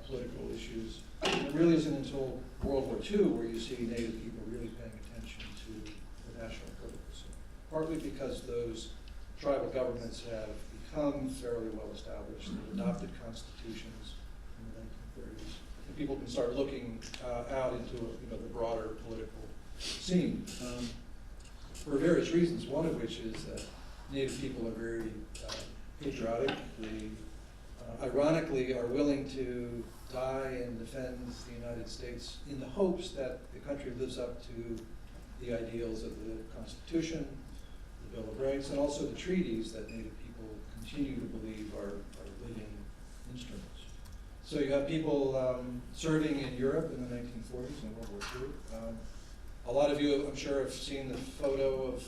political issues. And it really isn't until World War II where you see Native people really paying attention to the national political scene. Partly because those tribal governments have become fairly well established. They've adopted constitutions in the 1930s. And people can start looking out into the broader political scene for various reasons, one of which is that Native people are very patriotic. They ironically are willing to die and defend the United States in the hopes that the country lives up to the ideals of the Constitution, the Bill of Rights, and also the treaties that Native people continue to believe are living instruments. So you have people serving in Europe in the 1940s and World War II. A lot of you, I'm sure, have seen the photo of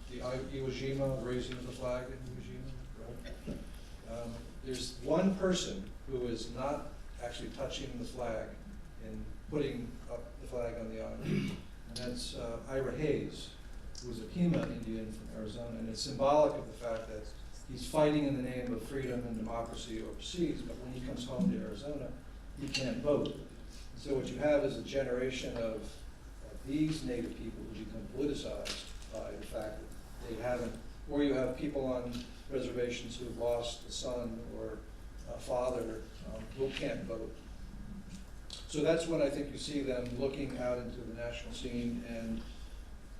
the Iwo Jima, raising of the flag in Iwo Jima, right? There's one person who is not actually touching the flag and putting up the flag on the island, and that's Ira Hayes, who was a Pima Indian from Arizona, and it's symbolic of the fact that he's fighting in the name of freedom and democracy overseas, but when he comes home to Arizona, he can't vote. And so what you have is a generation of these Native people who become politicized by the fact that they haven't, or you have people on reservations who have lost a son or a father who can't vote. So that's when I think you see them looking out into the national scene and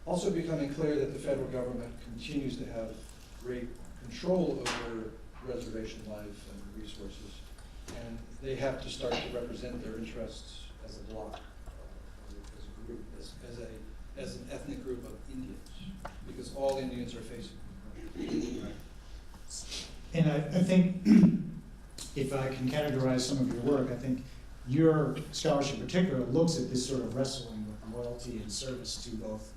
also becoming clear that the federal government continues to have great control over reservation life and resources. And they have to start to represent their interests as a bloc, as a group, as an ethnic group of Indians, because all Indians are facing. And I think, if I can categorize some of your work, I think your scholarship in particular looks at this sort of wrestling with loyalty and service to both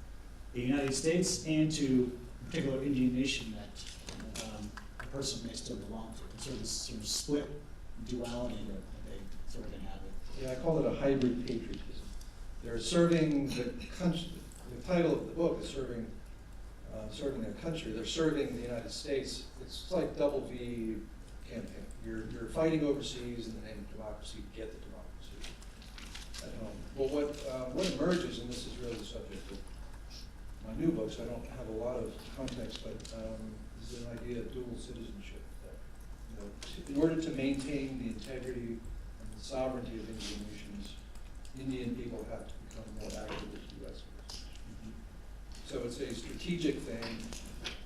the United States and to a particular Indian nation that a person may still belong to. It's sort of this sort of split duality that they sort of inhabit. Yeah, I call it a hybrid patriotism. They're serving the country. The title of the book is serving their country. They're serving the United States. It's like double V campaign. You're fighting overseas in the name of democracy to get the democracy at home. Well, what emerges, and this is really the subject of my new book, so I don't have a lot of context, but this is an idea of dual citizenship. That, you know, in order to maintain the integrity and the sovereignty of Indian nations, Indian people have to become more active as U.S. citizens. So it's a strategic thing,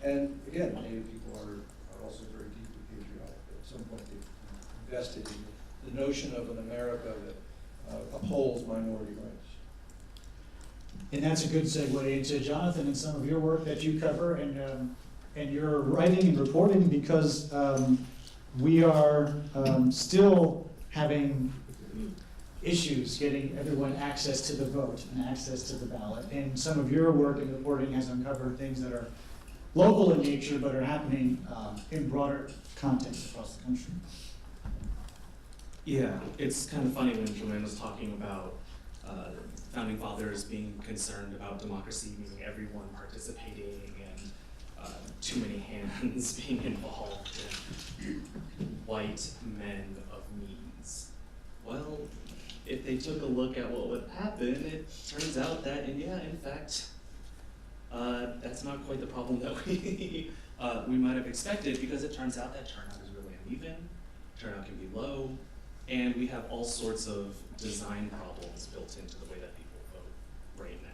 and again, Native people are also very deeply patriotic. At some point, they invested in the notion of an America that upholds minority rights. And that's a good segue into Jonathan and some of your work that you cover and your writing and reporting, because we are still having issues getting everyone access to the vote and access to the ballot. And some of your work and reporting has uncovered things that are local in nature but are happening in broader context across the country. Yeah, it's kind of funny when Joanne was talking about founding fathers being concerned about democracy, meaning everyone participating and too many hands being involved and white men of means. Well, if they took a look at what would happen, it turns out that, and yeah, in fact, that's not quite the problem that we might have expected, because it turns out that turnout is really uneven, turnout can be low, and we have all sorts of design problems built into the way that people vote right now.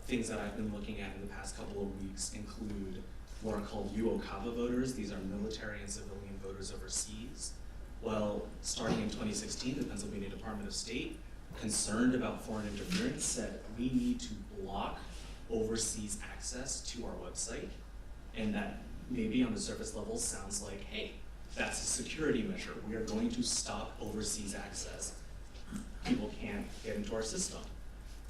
Things that I've been looking at in the past couple of weeks include what are called UOCAVA voters. These are military and civilian voters overseas. Well, starting in 2016, the Pennsylvania Department of State, concerned about foreign interference, said we need to block overseas access to our website. And that maybe on the surface level sounds like, hey, that's a security measure. We are going to stop overseas access. People can't get into our system.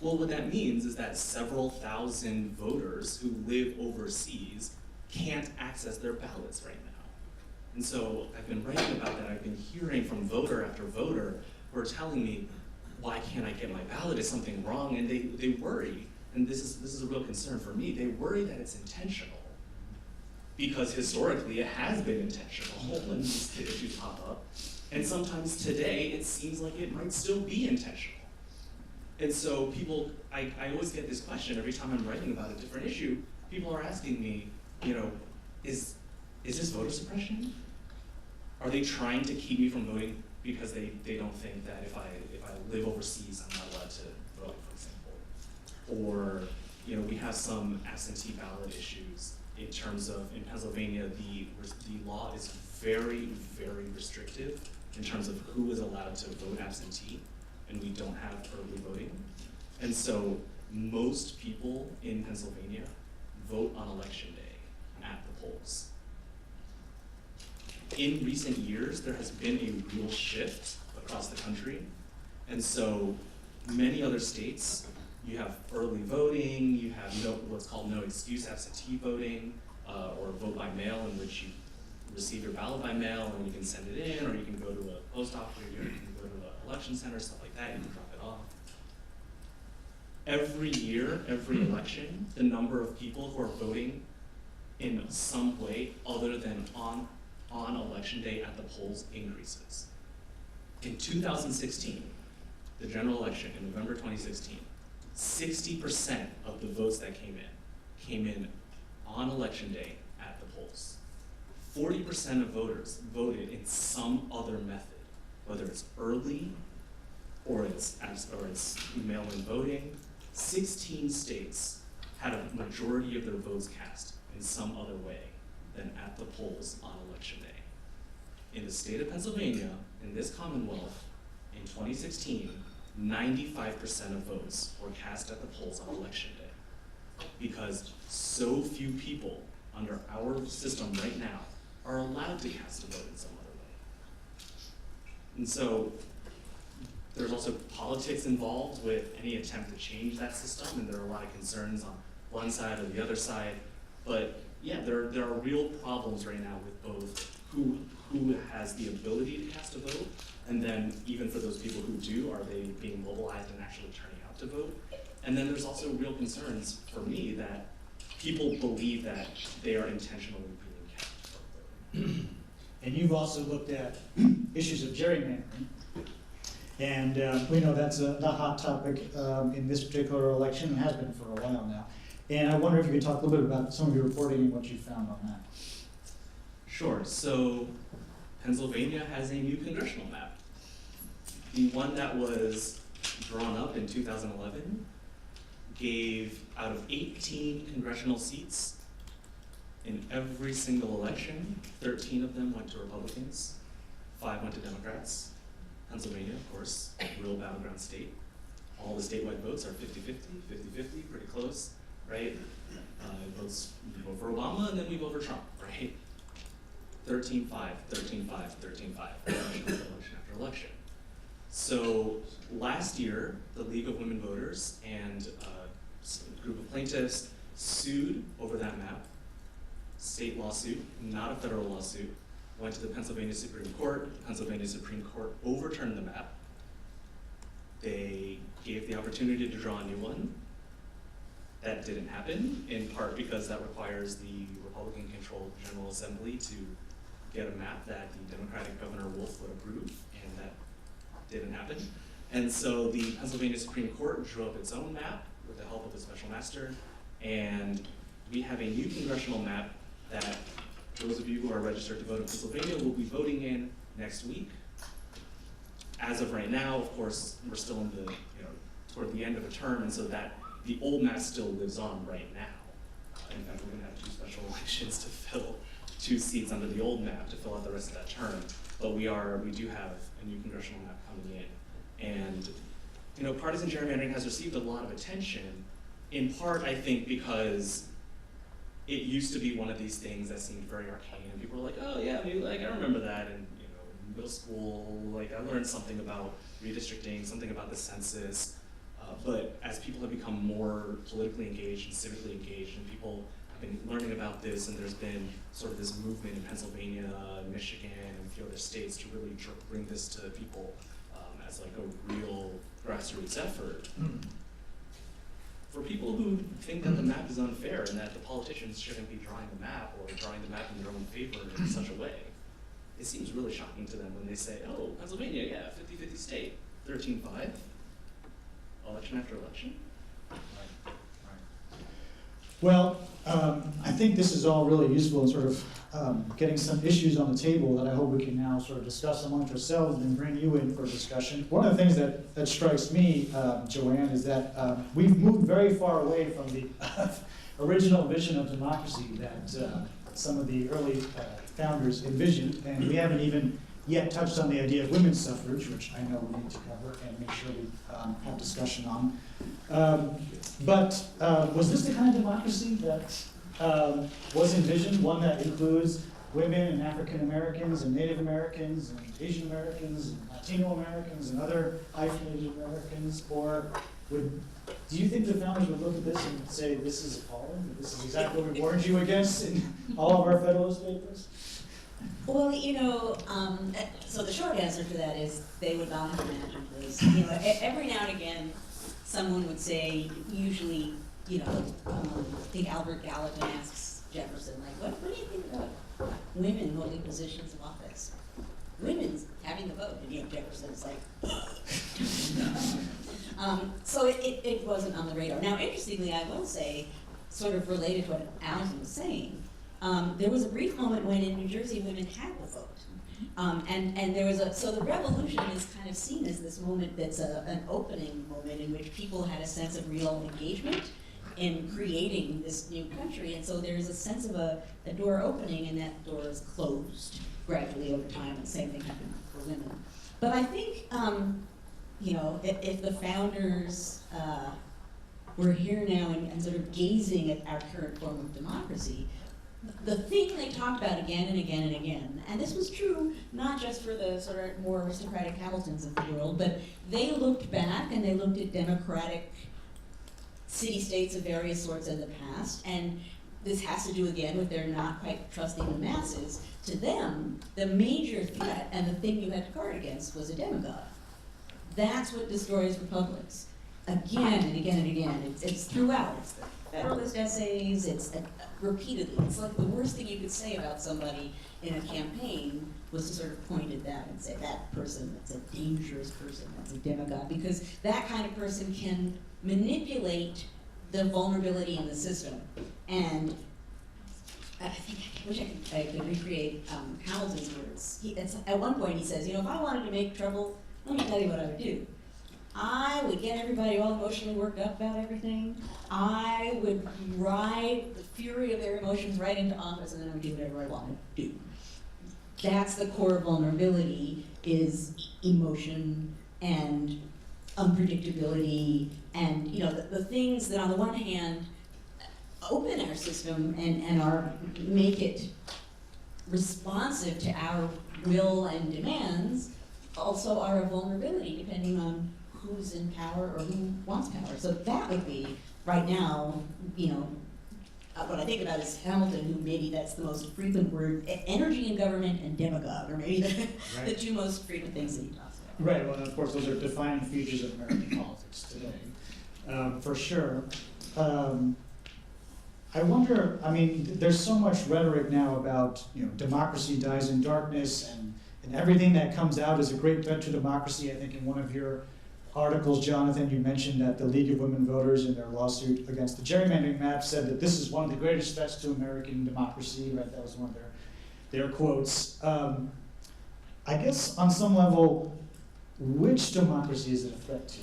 Well, what that means is that several thousand voters who live overseas can't access their ballots right now. And so I've been writing about that. I've been hearing from voter after voter who are telling me, why can't I get my ballot? Is something wrong? And they worry, and this is a real concern for me, they worry that it's intentional. Because historically, it has been intentional when these issues pop up. And sometimes today, it seems like it might still be intentional. And so people, I always get this question every time I'm writing about a different issue. People are asking me, you know, is this voter suppression? Are they trying to keep me from voting because they don't think that if I live overseas, I'm not allowed to vote, for example? Or, you know, we have some absentee ballot issues. In terms of, in Pennsylvania, the law is very, very restrictive in terms of who is allowed to vote absentee, and we don't have early voting. And so most people in Pennsylvania vote on election day at the polls. In recent years, there has been a real shift across the country, and so many other states, you have early voting, you have what's called no excuse absentee voting, or vote by mail, in which you receive your ballot by mail and you can send it in, or you can go to a post office, or you can go to an election center, stuff like that, you can drop it off. Every year, every election, the number of people who are voting in some way other than on election day at the polls increases. In 2016, the general election in November 2016, 60% of the votes that came in on election day at the polls. 40% of voters voted in some other method, whether it's early or it's mail-in voting. 16 states had a majority of their votes cast in some other way than at the polls on election day. In the state of Pennsylvania, in this Commonwealth, in 2016, 95% of votes were cast at the polls on election day, because so few people under our system right now are allowed to cast a vote in some other way. And so there's also politics involved with any attempt to change that system, and there are a lot of concerns on one side or the other side. But yeah, there are real problems right now with both who has the ability to cast a vote, and then even for those people who do, are they being mobilized and actually turning out to vote? And then there's also real concerns for me that people believe that they are intentionally being kept from voting. And you've also looked at issues of gerrymandering. And we know that's a hot topic in this particular election, and has been for a while now. And I wonder if you could talk a little bit about some of your reporting and what you found on that. Sure. So Pennsylvania has a new congressional map. The one that was drawn up in 2011 gave, out of 18 congressional seats in every single election, 13 of them went to Republicans, 5 went to Democrats. Pennsylvania, of course, real battleground state. All the statewide votes are 50-50, 50-50, pretty close, right? We vote for Obama, and then we vote for Trump, right? 13-5, 13-5, 13-5, election after election. So last year, the League of Women Voters and a group of plaintiffs sued over that map, state lawsuit, not a federal lawsuit, went to the Pennsylvania Supreme Court. The Pennsylvania Supreme Court overturned the map. They gave the opportunity to draw a new one. That didn't happen, in part because that requires the Republican-controlled General Assembly to get a map that the Democratic Governor Wolf would approve, and that didn't happen. And so the Pennsylvania Supreme Court drew up its own map with the help of a special master, and we have a new congressional map that those of you who are registered to vote in Pennsylvania will be voting in next week. As of right now, of course, we're still in the, toward the end of a term, and so that the old map still lives on right now. In fact, we're gonna have 2 special elections to fill 2 seats under the old map to fill out the rest of that term. But we do have a new congressional map coming in. And, partisan gerrymandering has received a lot of attention, in part, I think, because it used to be one of these things that seemed very arcane, and people were like, oh yeah, I remember that, and in middle school, I learned something about redistricting, something about the census, but as people have become more politically engaged and civically engaged, and people have been learning about this, and there's been sort of this movement in Pennsylvania, Michigan, and a few other states to really bring this to people as a real grassroots effort. For people who think that the map is unfair and that the politicians shouldn't be drawing the map or drawing the map in their own favor in such a way, it seems really shocking to them when they say, oh, Pennsylvania, yeah, 50-50 state, 13-5, election after election. Well, I think this is all really useful in sort of getting some issues on the table that I hope we can now sort of discuss amongst ourselves and then bring you in for a discussion. One of the things that strikes me, Joanne, is that we've moved very far away from the original vision of democracy that some of the early founders envisioned, and we haven't even yet touched on the idea of women's suffrage, which I know we need to cover and make sure we have discussion on. But was this the kind of democracy that was envisioned, one that includes women and African Americans and Native Americans and Asian Americans and Latino Americans and other hyphenated Americans? Or do you think the founders would look at this and say, this is appalling, this is exactly what we warned you against in all of our Federalist Papers? Well, so the short answer to that is they would not have imagined this. Every now and again, someone would say, usually, I think Albert Gallatin asks Jefferson, what do you think about women holding positions of office? Women's having the vote, and Jefferson's like, So it wasn't on the radar. Now, interestingly, I will say, sort of related to what Allison was saying, there was a brief moment when in New Jersey women had the vote. And there was so the revolution is kind of seen as this moment that's an opening moment in which people had a sense of real engagement in creating this new country. And so there's a sense of a door opening, and that door is closed gradually over time, and the same thing happened for women. But I think, you know, if the founders were here now and sort of gazing at our current form of democracy, the thing they talked about again and again and again, and this was true not just for the sort of more aristocratic Hamiltons of the world, but they looked back and they looked at democratic city-states of various sorts in the past, and this has to do again with their not quite trusting the masses. To them, the major threat and the thing you had to guard against was a demagogue. That's what destroys republics. Again and again and again. It's throughout. It's the Federalist essays, it's repeatedly. It's like the worst thing you could say about somebody in a campaign was to sort of point at them and say, that person, that's a dangerous person, that's a demagogue, because that kind of person can manipulate the vulnerability in the system. And I think, I wish I could recreate Hamilton's words. At one point he says, you know, if I wanted to make trouble, let me tell you what I would do. I would get everybody all emotionally worked up about everything. I would ride the fury of their emotions right into office, and then I would do whatever I wanted to do. That's the core vulnerability, is emotion and unpredictability, and you know the things that on the one hand open our system and make it responsive to our will and demands, also are a vulnerability depending on who's in power or who wants power. So that would be, right now, you know, what I think about is Hamilton, who maybe that's the most frequent word, energy in government and demagogue, or maybe the two most frequent things that he talks about. Right, well, and of course, those are defining features of American politics today, for sure. I wonder, I mean, there's so much rhetoric now about, you know, democracy dies in darkness, and everything that comes out is a great threat to democracy. I think in one of your articles, Jonathan, you mentioned that the League of Women Voters in their lawsuit against the gerrymandering map said that this is one of the greatest threats to American democracy, right? That was one of their quotes. I guess on some level, which democracy is it a threat to?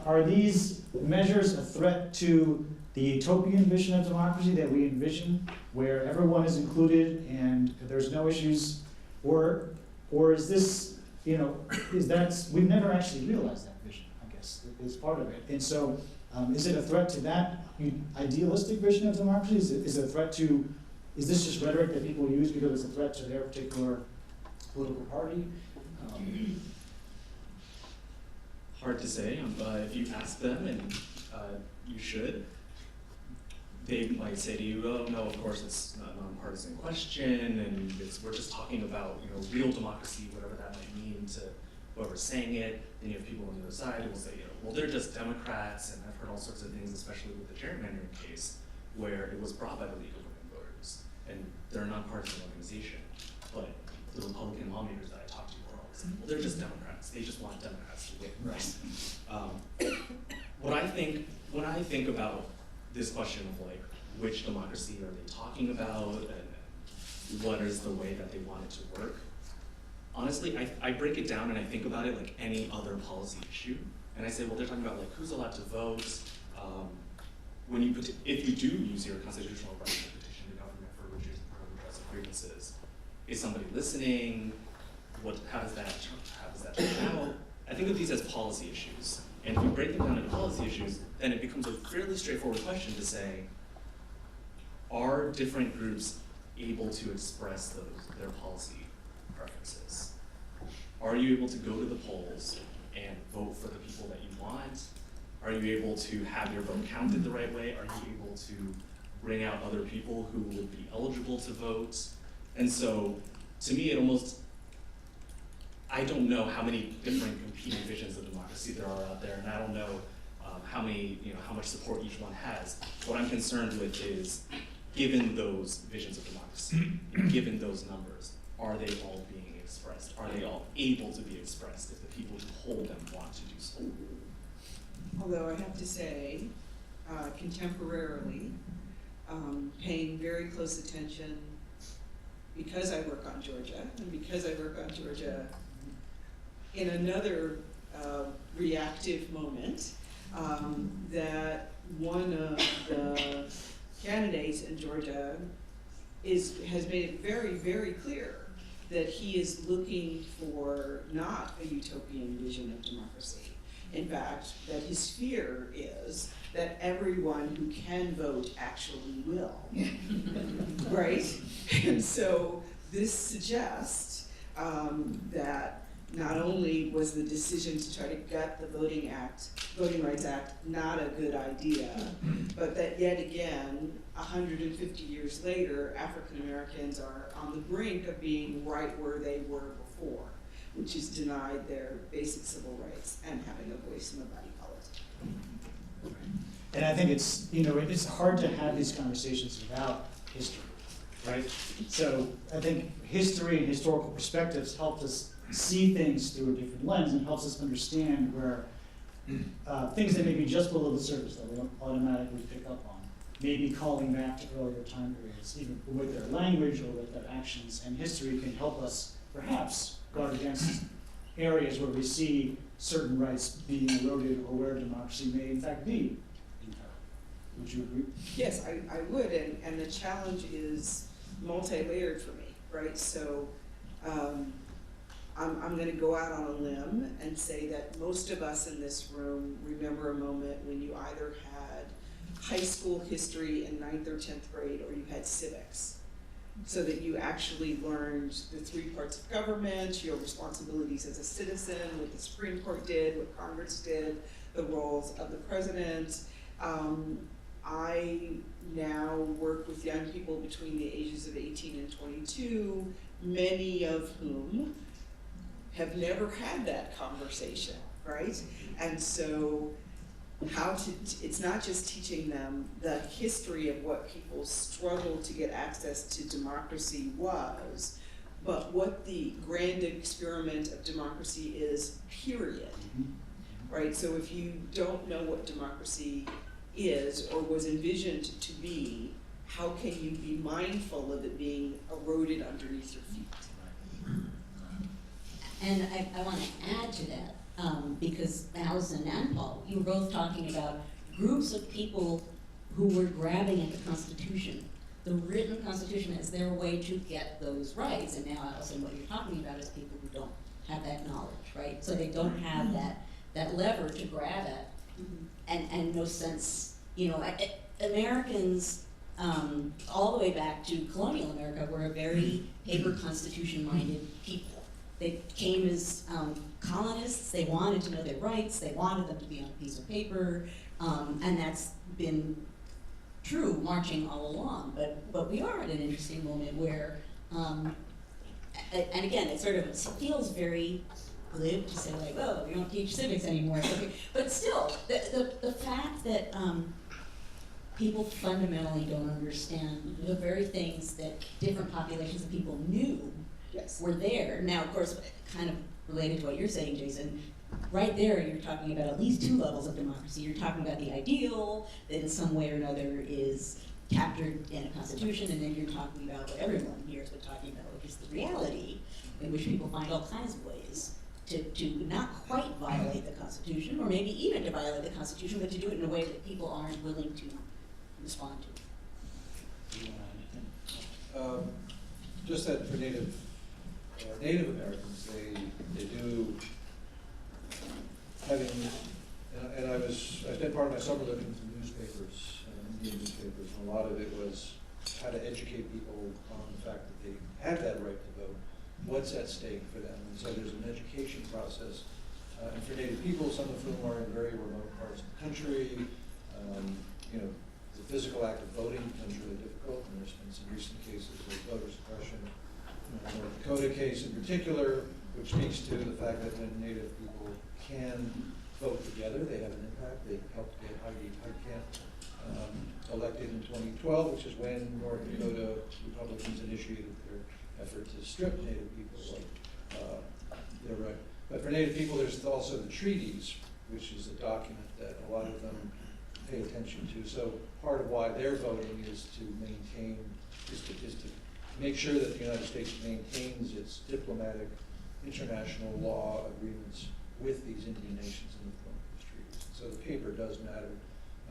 Are these measures a threat to the utopian vision of democracy that we envision, where everyone is included and there's no issues, or is this, you know, we've never actually realized that vision, I guess, is part of it. And so, is it a threat to that idealistic vision of democracy? Is it a threat to, is this just rhetoric that people use because it's a threat to their particular political party? Hard to say, if you ask them, and you should, they might say to you, oh no, of course it's not a nonpartisan question, and we're just talking about, you know, real democracy, whatever that might mean to whoever's saying it. Then you have people on the other side who will say, you know, well, they're just Democrats, and I've heard all sorts of things, especially with the gerrymandering case, where it was brought by the League of Women Voters, and they're a nonpartisan organization, but the Republican lawmakers that I talked to were always saying, well, they're just Democrats, they just want Democrats to win. Right. When I think about this question of like, which democracy are they talking about, and what is the way that they want it to work? Honestly, I break it down and I think about it like any other policy issue, and I say, well, they're talking about like who's allowed to vote. If you do use your constitutional right to petition the government for redress of grievances, is somebody listening? How does that turn out? I think of these as policy issues, and if you break them down into policy issues, then it becomes a fairly straightforward question to say, are different groups able to express their policy preferences? Are you able to go to the polls and vote for the people that you want? Are you able to have your vote counted the right way? Are you able to bring out other people who would be eligible to vote? And so, to me, I don't know how many different competing visions of democracy there are out there, and I don't know how much support each one has. What I'm concerned with is, given those visions of democracy, given those numbers, are they all being expressed? Are they all able to be expressed if the people who hold them want to do so? Although I have to say, contemporarily, paying very close attention, because I work on Georgia, and because I work on Georgia in another reactive moment, that one of the candidates in Georgia has made it very, very clear that he is looking for not a utopian vision of democracy. In fact, that his fear is that everyone who can vote actually will, right? And so this suggests that not only was the decision to try to gut the Voting Rights Act not a good idea, but that yet again, 150 years later, African Americans are on the brink of being right where they were before, which is denied their basic civil rights and having a voice in the body politic. And I think it's, it's hard to have these conversations without history, right? So I think history and historical perspectives help us see things through a different lens and helps us understand where things that may be just below the surface that we don't automatically pick up on, maybe calling back to earlier time periods, even with their language or with their actions. And history can help us perhaps guard against areas where we see certain rights being eroded or where democracy may in fact be imperiled. Would you agree? Yes, I would, and the challenge is multi-layered for me, right? So I'm gonna go out on a limb and say that most of us in this room remember a moment when you either had high school history in 9th or 10th grade, or you had civics. So that you actually learned the 3 parts of government, your responsibilities as a citizen, what the Supreme Court did, what Congress did, the roles of the president. I now work with young people between the ages of 18 and 22, many of whom have never had that conversation, right? And so it's not just teaching them the history of what people struggled to get access to democracy was, but what the grand experiment of democracy is, period. Right? So if you don't know what democracy is or was envisioned to be, how can you be mindful of it being eroded underneath your feet? And I want to add to that, because Allison and Paul, you were both talking about groups of people who were grabbing at the Constitution, the written Constitution, as their way to get those rights. And now, Allison, what you're talking about is people who don't have that knowledge, right? So they don't have that lever to grab at, and no sense, Americans, all the way back to colonial America, were a very paper constitution-minded people. They came as colonists, they wanted to know their rights, they wanted them to be on a piece of paper, and that's been true marching all along. But we are at an interesting moment where, and again, it feels very glib to say like, well, we don't teach civics anymore, but still, the fact that people fundamentally don't understand the very things that different populations of people knew were there. Now, of course, kind of related to what you're saying, Jason, right there you're talking about at least 2 levels of democracy. You're talking about the ideal that in some way or another is captured in a constitution, and then you're talking about what everyone here has been talking about, which is the reality in which people find all kinds of ways to not quite violate the Constitution, or maybe even to violate the Constitution, but to do it in a way that people aren't willing to respond to. Just that for Native Americans, they do having, and I spent part of my summer looking through newspapers, Indian newspapers, and a lot of it was how to educate people on the fact that they have that right to vote, what's at stake for them. And so there's an education process. And for Native people, some of whom are in very remote parts of the country, the physical act of voting becomes really difficult, and there's been some recent cases of voter suppression. The North Dakota case in particular, which speaks to the fact that when Native people can vote together, they have an impact. They helped get Heidi Heitkamp elected in 2012, which is when North Dakota Republicans initiated their effort to strip Native people they're right. But for Native people, there's also the treaties, which is a document that a lot of them pay attention to. So part of why they're voting is to maintain, is to make sure that the United States maintains its diplomatic international law agreements with these Indian nations in the form of these treaties. So the paper does matter.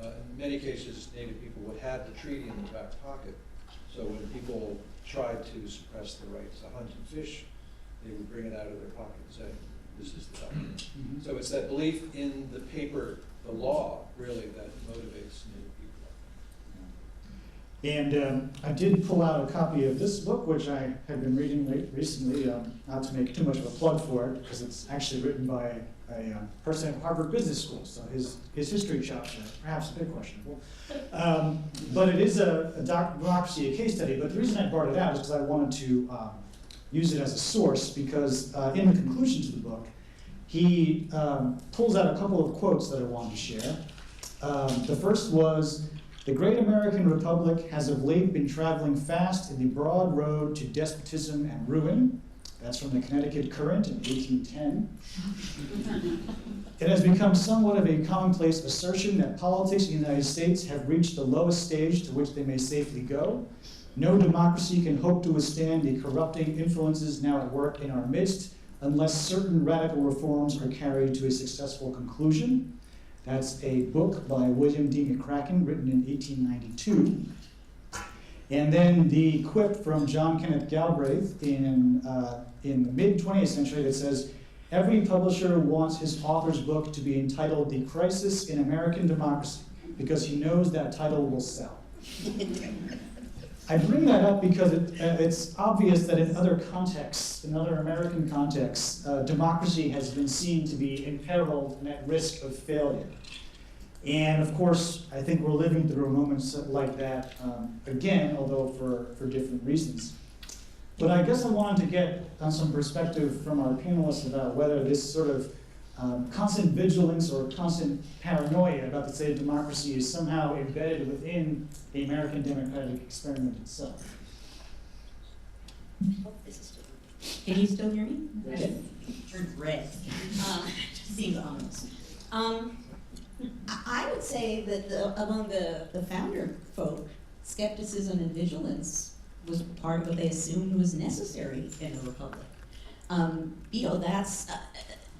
In many cases, Native people would have the treaty in their back pocket. So when people tried to suppress the rights to hunt and fish, they would bring it out of their pocket and say, this is the document. Mm-hmm. So it's that belief in the paper, the law, really, that motivates Native people. And I did pull out a copy of this book, which I have been reading recently, not to make too much of a plug for it, because it's actually written by a person at Harvard Business School, so his history chops are perhaps a bit questionable. But it is a democracy, a case study. But the reason I brought it out is because I wanted to use it as a source, because in the conclusion to the book, he pulls out a couple of quotes that I wanted to share. The first was, "The great American Republic has of late been traveling fast in the broad road to despotism and ruin." That's from the Connecticut Current in 1810. "It has become somewhat of a commonplace assertion that politics in the United States have reached the lowest stage to which they may safely go. No democracy can hope to withstand the corrupting influences now at work in our midst unless certain radical reforms are carried to a successful conclusion." That's a book by William D. McCracken, written in 1892. And then the quip from John Kenneth Galbraith in the mid-20th century that says, "Every publisher wants his author's book to be entitled 'The Crisis in American Democracy' because he knows that title will sell." I bring that up because it's obvious that in other contexts, in other American contexts, democracy has been seen to be imperiled and at risk of failure. And of course, I think we're living through moments like that again, although for different reasons. But I guess I wanted to get some perspective from our panelists about whether this sort of constant vigilance or constant paranoia about the state of democracy is somehow embedded within the American democratic experiment itself. Oh, this is still. Can you still hear me? Yes. It turned red. Just seems ominous. I would say that among the founder folk, skepticism and vigilance was part of what they assumed was necessary in a republic. That's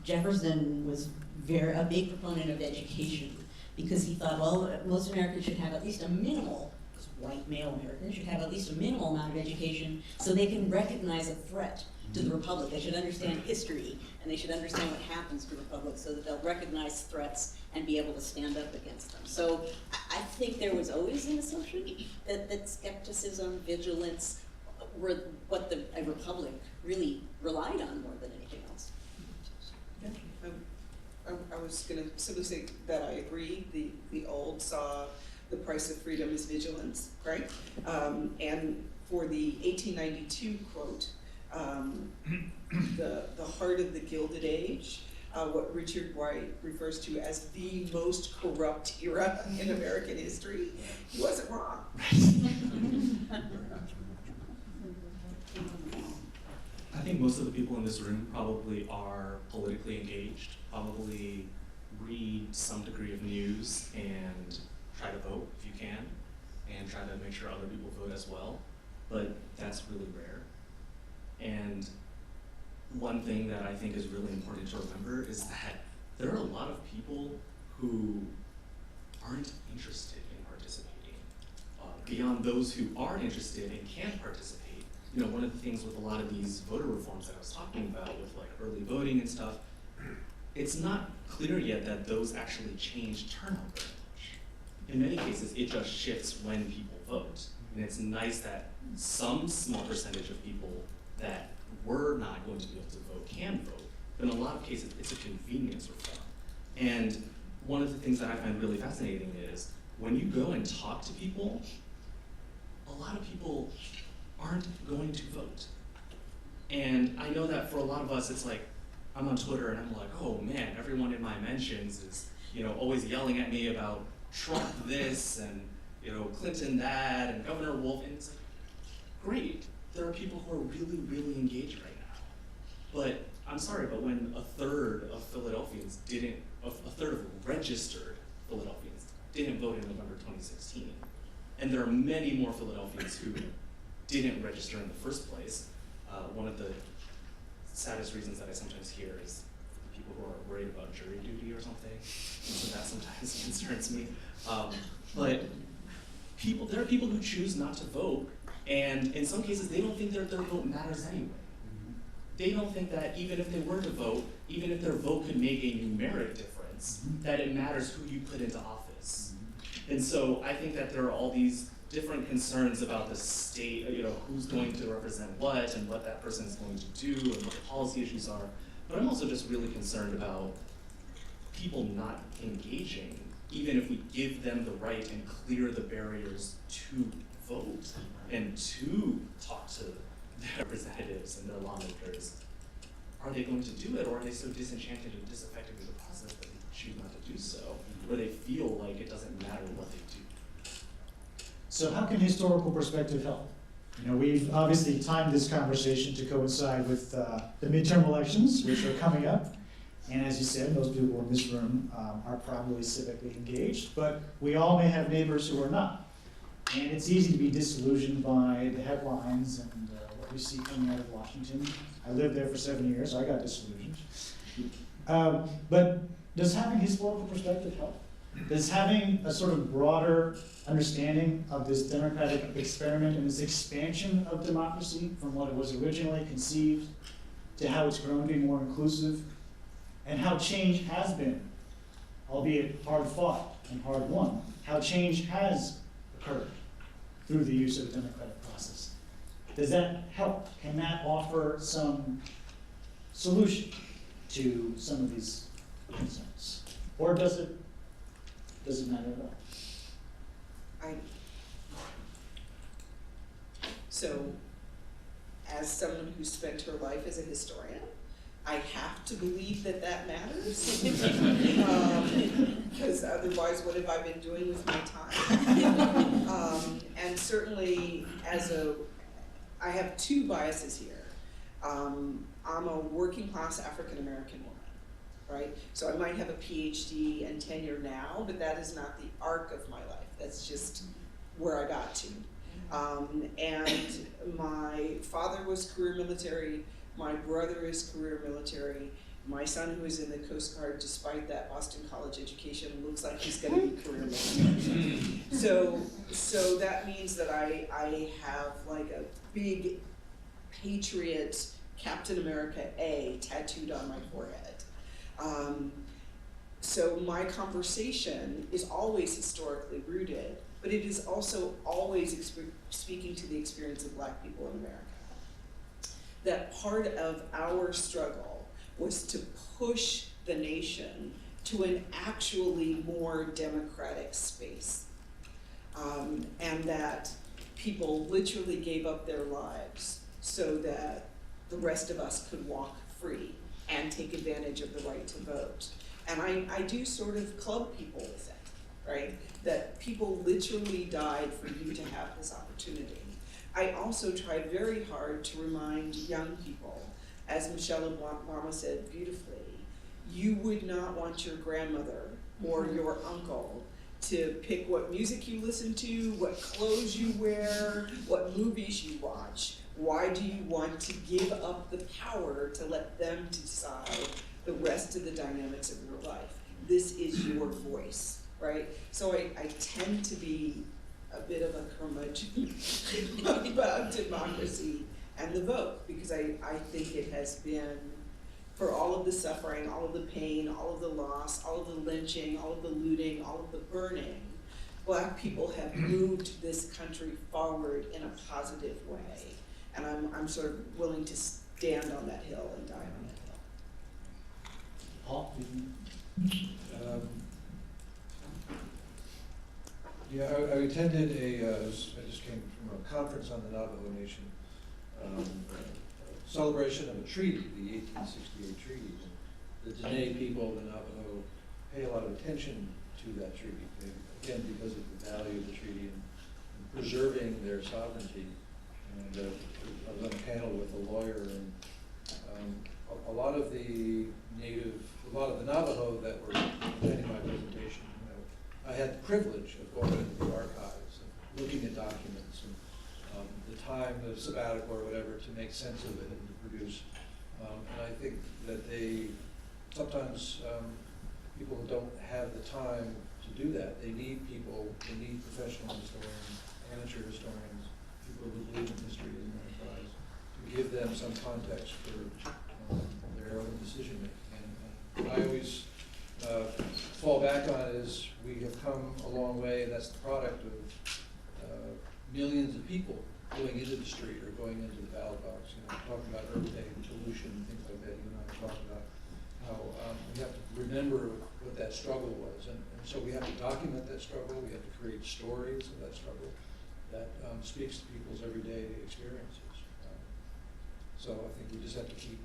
Jefferson was a big proponent of education because he thought, well, most Americans should have at least a minimal, white male Americans should have at least a minimal amount of education so they can recognize a threat to the republic. They should understand history and they should understand what happens to republics so that they'll recognize threats and be able to stand up against them. So I think there was always an assumption that skepticism, vigilance were what a republic really relied on more than anything else. I was going to simply say that I agree. The old saw the price of freedom is vigilance, right? And for the 1892 quote, the heart of the Gilded Age, what Richard White refers to as the most corrupt era in American history, he wasn't wrong. I think most of the people in this room probably are politically engaged, probably read some degree of news and try to vote if you can, and try to make sure other people vote as well, but that's really rare. And one thing that I think is really important to remember is that there are a lot of people who aren't interested in participating. Beyond those who are interested and can participate, one of the things with a lot of these voter reforms that I was talking about with like early voting and stuff, it's not clear yet that those actually change turnout very much. In many cases, it just shifts when people vote. And it's nice that some small percentage of people that were not going to be able to vote can vote. But in a lot of cases, it's a convenience reform. And one of the things that I find really fascinating is when you go and talk to people, a lot of people aren't going to vote. And I know that for a lot of us, it's like, I'm on Twitter and I'm like, oh man, everyone in my mentions is, always yelling at me about Trump this and, Clinton that and Governor Wolf. And it's like, great, there are people who are really, really engaged right now. But I'm I'm sorry, but when a third of Philadelphians a third of registered Philadelphians didn't vote in November 2016, and there are many more Philadelphians who didn't register in the first place, one of the saddest reasons that I sometimes hear is people who are worried about jury duty or something, so that sometimes concerns me. But there are people who choose not to vote, and in some cases they don't think their vote matters anyway. They don't think that even if they were to vote, even if their vote could make a numeric difference, that it matters who you put into office. And so I think that there are all these different concerns about the state, who's going to represent what and what that person is going to do and what the policy issues are. But I'm also just really concerned about people not engaging, even if we give them the right and clear the barriers to vote and to talk to their representatives and their lawmakers. Are they going to do it, or are they so disenchanted and disaffected with the process that they choose not to do so, or they feel like it doesn't matter what they do? So how can historical perspective help? We've obviously timed this conversation to coincide with the midterm elections, which are coming up. And as you said, most people in this room are probably civically engaged, but we all may have neighbors who are not. And it's easy to be disillusioned by the headlines and what we see coming out of Washington. I lived there for 7 years, so I got disillusioned. But does having historical perspective help? Does having a sort of broader understanding of this democratic experiment and this expansion of democracy from what it was originally conceived to how it's grown to be more inclusive, and how change has been, albeit hard fought and hard won, how change has occurred through the use of the democratic process. Does that help? Can that offer some solution to some of these concerns? Or does it matter at all? So, as someone who spent her life as a historian, I have to believe that matters. Because otherwise, what have I been doing with my time? And certainly, I have two biases here. I'm a working class African-American woman, right? So I might have a PhD and tenure now, but that is not the arc of my life. That's just where I got to. And my father was career military. My brother is career military. My son, who is in the Coast Guard, despite that Boston College education, looks like he's going to be career military. So that means that I have like a big patriot Captain America A tattooed on my forehead. So my conversation is always historically rooted, but it is also always speaking to the experience of Black people in America. That part of our struggle was to push the nation to an actually more democratic space. And that people literally gave up their lives so that the rest of us could walk free and take advantage of the right to vote. And I do sort of club people with it, right? That people literally died for you to have this opportunity. I also try very hard to remind young people, as Michelle Obama said beautifully, you would not want your grandmother or your uncle to pick what music you listen to, what clothes you wear, what movies you watch. Why do you want to give up the power to let them decide the rest of the dynamics of your life? This is your voice, right? So I tend to be a bit of a curmudgeon about democracy and the vote, because I think it has been, for all of the suffering, all of the pain, all of the loss, all of the lynching, all of the looting, all of the burning, Black people have moved this country forward in a positive way. And I'm sort of willing to stand on that hill and die on that hill. Paul? Yeah, I attended I just came from a conference on the Navajo Nation, celebration of a treaty, the 1868 treaty. The Dene people, the Navajo, pay a lot of attention to that treaty, again, because of the value of the treaty and preserving their sovereignty. And I was on a panel with a lawyer, and a lot of sense of it and to produce. And I think that sometimes people don't have the time to do that. They need people, they need professional historians, amateur historians, people who believe in history as an enterprise, to give them some context for their own decision making. And I always fall back on is we have come a long way, and that's the product of millions of people going into the street or going into the ballot box, talking about urban pollution and things like that. You and I talked about how we have to remember what that struggle was. And so we have to document that struggle. We have to create stories of that struggle that speaks to people's everyday experiences. So I think we just have to keep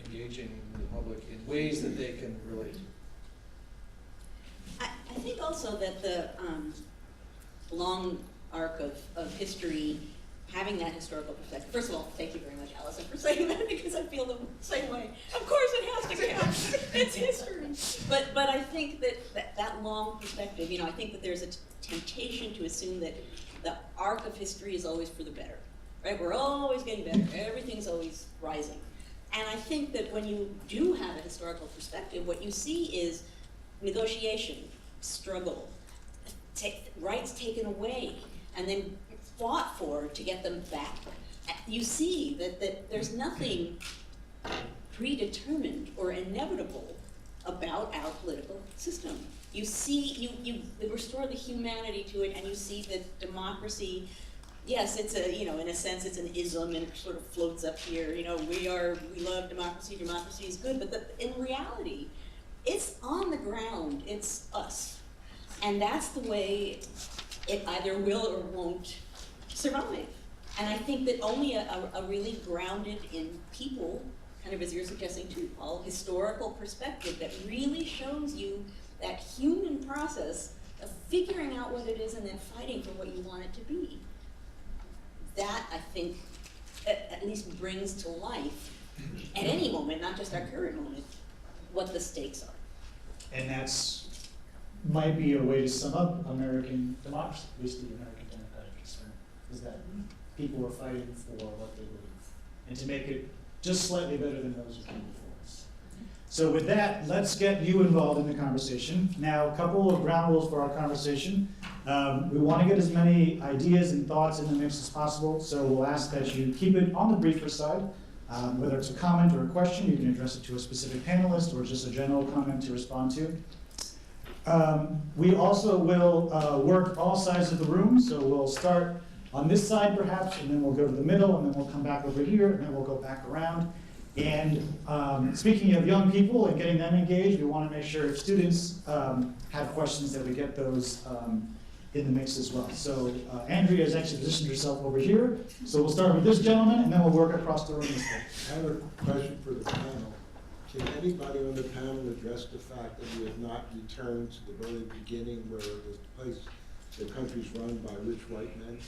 engaging the public in ways that they can relate to. I think also that the long arc of history, having that historical perspective. First of all, thank you very much, Allison, for saying that, because I feel the same way. Of course it has to count. It's history. But I think that long perspective, I think that there's a temptation to assume that the arc of history is always for the better, right? We're always getting better. Everything's always rising. And I think that when you do have a historical perspective, what you see is negotiation, struggle, rights taken away, and then fought for to get them back. You see that there's nothing predetermined or inevitable about our political system. You see, you restore the humanity to it, and you see that democracy, yes, it's in a sense it's an ism and it sort of floats up here. We love democracy, democracy is good, but in reality, it's on the ground, it's us. And that's the way it either will or won't survive. And I think that only a really grounded in people, kind of as you're suggesting too, Paul, historical perspective that really shows you that human process of figuring out what it is and then fighting for what you want it to be. That, I think, at least brings to life, at any moment, not just our current moment, what the stakes are. And that's might be a way to sum up American democracy, at least the American democratic concern, is that people are fighting for what they believe, and to make it just slightly better than those who came before us. So with that, let's get you involved in the conversation. Now, a couple of ground rules for our conversation. We want to get as many ideas and thoughts in the mix as possible, so we'll ask that you keep it on the briefer side. Whether it's a comment or a question, you can address it to a specific panelist or just a general comment to respond to. We also will work all sides of the room, so we'll start on this side perhaps, and then we'll go to the middle, and then we'll come back over here, and then we'll go back around. And speaking of young people and getting them engaged, we want to make sure if students have questions that we get those in the mix as well. So Andrea has actually positioned herself over here, so we'll start with this gentleman, and then we'll work across the room this way. I have a question for the panel. Can anybody on the panel address the fact that we have not returned to the very beginning where the country's run by rich white men?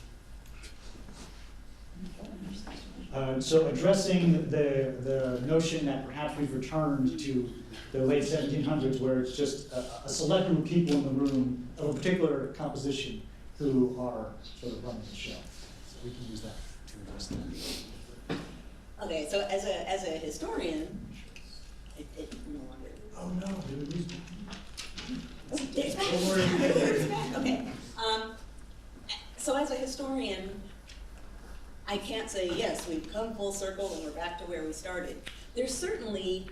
So addressing the notion that perhaps we've returned to the late 1700s where it's just a select group of people in the room of a particular composition who are sort of running the show. So we can use that to address that. Okay, so as a historian, it no longer. Oh no, we would lose me. Don't worry. Okay. So as a historian, I can't say, yes, we've come full circle and we're back to where we started. There's certainly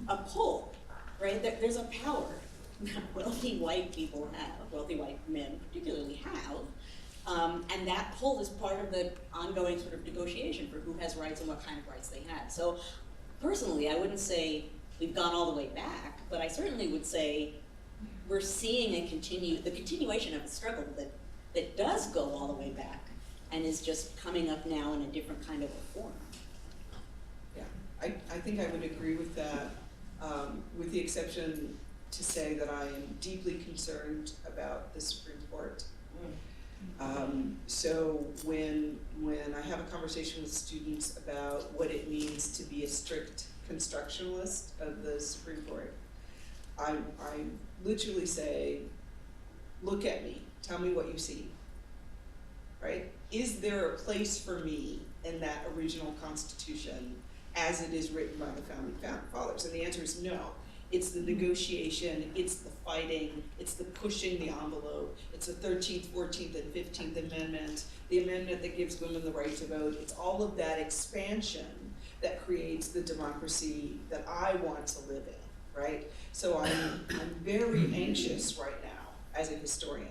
a pull, right? There's a power that wealthy white people have, wealthy white men particularly have, and that pull is part of the ongoing sort of negotiation for who has rights and what kind of rights they have. So personally, I wouldn't say we've gone all the way back, but I certainly would say we're seeing the continuation of a struggle that does go all the way back and is just coming up now in a different kind of a form. Yeah, I think I would agree with that, with the exception to say that I am deeply concerned about the Supreme Court. So when I have a conversation with students about what it means to be a strict constructionalist of the Supreme Court, I literally say, look at me, tell me what you see, right? Is there a place for me in that original Constitution as it is written by the founding fathers? And the answer is no. It's the negotiation, it's the fighting, it's the pushing the envelope, it's the 13th, 14th, and 15th Amendment, the amendment that gives women the right to vote. It's all of that expansion that creates the democracy that I want to live in, right? So I'm very anxious right now as a historian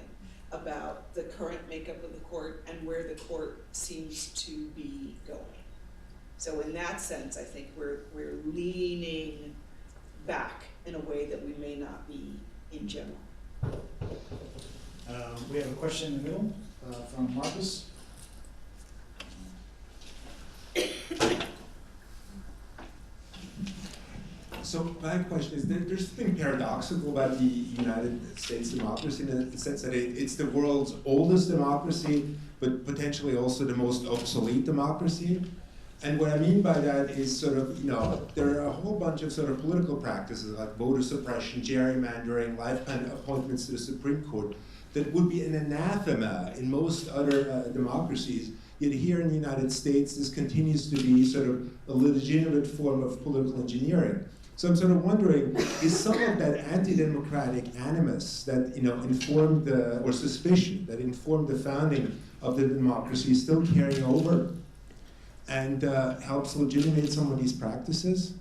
about the current makeup of the court and where the court seems to be going. So in that sense, I think we're leaning back in a way that we may not be in general. We have a question in the middle from Marcus. So my question is, there's something paradoxical about the United States democracy in the sense that it's the world's oldest democracy, but potentially also the most obsolete democracy. And what I mean by that is sort of, there are a whole bunch of sort of political practices like voter suppression, gerrymandering, lifetime appointments to the Supreme Court that would be an anathema in most other democracies. Yet here in the United States, this continues to be sort of a legitimate form of political engineering. So I'm sort of wondering, is some of that anti-democratic animus that informed or suspicion that informed the founding of the democracy still carrying over and helps legitimate some of these practices?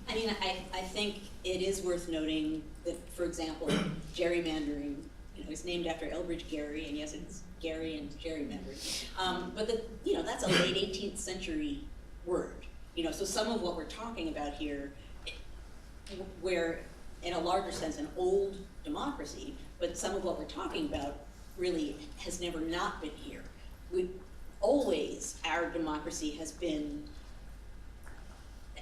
I mean, I think it is worth noting that, for example, gerrymandering, is named after Elbridge Gerry, and yes, it's Gerry and gerrymandering. But that's a late 18th century word. So some of what we're talking about here, where in a larger sense an old democracy, but some of what we're talking about really has never not been here. Our democracy has been,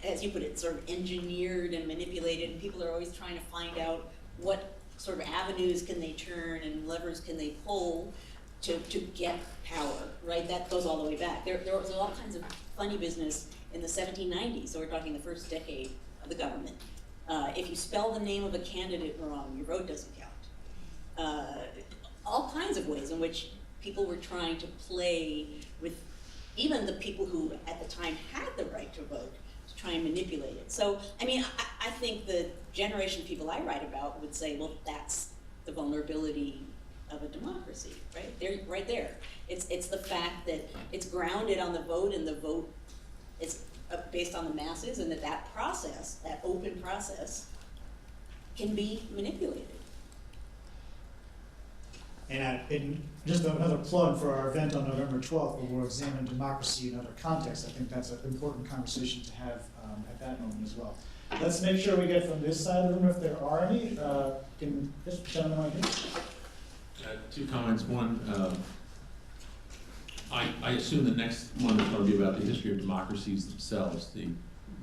as you put it, sort of engineered and manipulated, and people are always trying to find out what sort of avenues can they turn and levers can they pull to get power, right? That goes all the way back. There was all kinds of funny business in the 1790s, so we're talking the first decade of the government. If you spell the name of a candidate wrong, your vote doesn't count. All kinds of ways in which people were trying to play with even the people who at the time had the right to vote to try and manipulate it. So, I mean, I think the generation of people I write about would say, well, that's the vulnerability of a democracy, right? They're right there. It's the fact that it's grounded on the vote, and the vote is based on the masses, and that process, that open process, can be manipulated. And just another plug for our event on November 12th, where we'll examine democracy in other contexts. I think that's an important conversation to have at that moment as well. Let's make sure we get from this side of the room, if there are any. Can this gentleman right here? Two comments. One, I assume the next one is going to be about the history of democracies themselves,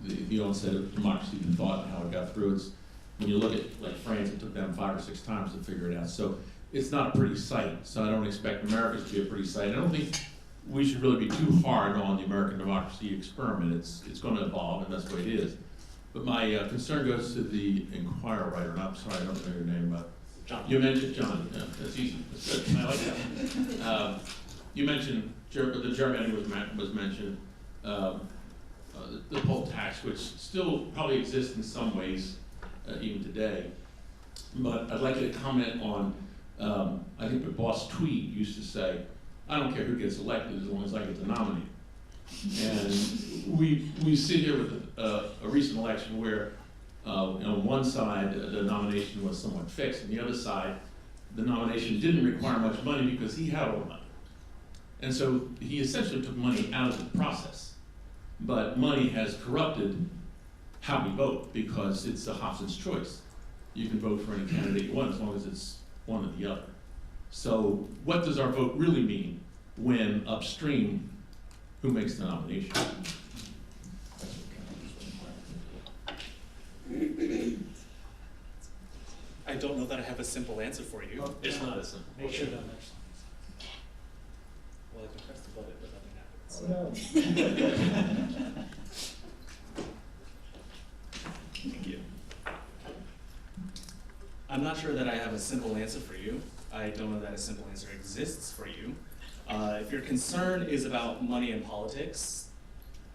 the onset of democracy and thought and how it got through. It's, when you look at like France, it took them 5 or 6 times to figure it out. So it's not a pretty sight. So I don't expect America to be a pretty sight. I don't think we should really be too hard on the American democracy experiment. It's going to evolve, and that's the way it is. But my concern goes to the Inquirer writer, and I'm sorry, I don't know your name, but John. You mentioned, John, yeah, that's easy, that's good, I like that. You mentioned, the gerrymandering was mentioned, the poll tax, which still probably exists in some ways, even today. But I'd like you to comment on, I think the boss Tweed used to say, I don't care who gets elected as long as I get to nominate. And we sit here with a recent election where on one side the nomination was somewhat fixed, and the other side the nomination didn't require much money because he had all the money. And so he essentially took money out of the process. But money has corrupted how we vote because it's a Hobson's choice. You can vote for any candidate you want as long as it's one or the other. So what does our vote really mean when upstream, who makes the nomination? I don't know that I have a simple answer for you. Oh, It's not as simple. Make sure that there's. Well, I can press the button, but nothing happens. Oh, no. Thank you. I'm not sure that I have a simple answer for you. I I don't know that a simple answer exists for you. If your concern is about money in politics,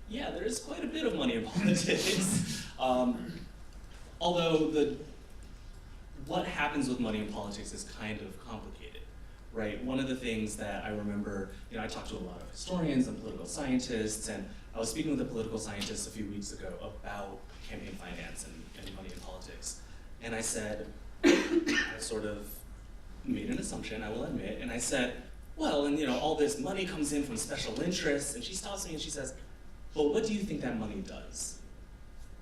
yeah, there is quite a bit of money in politics. Although what happens with money in politics is kind of complicated, right? One of the things that I remember, I talked to a lot of historians and political scientists, and I was speaking with a political scientist a few weeks ago about campaign finance and money in politics. And I said, I sort of made an assumption, I will admit, and I said, well, and all this money comes in from special interests, and she stops me and she says, well, what do you think that money does?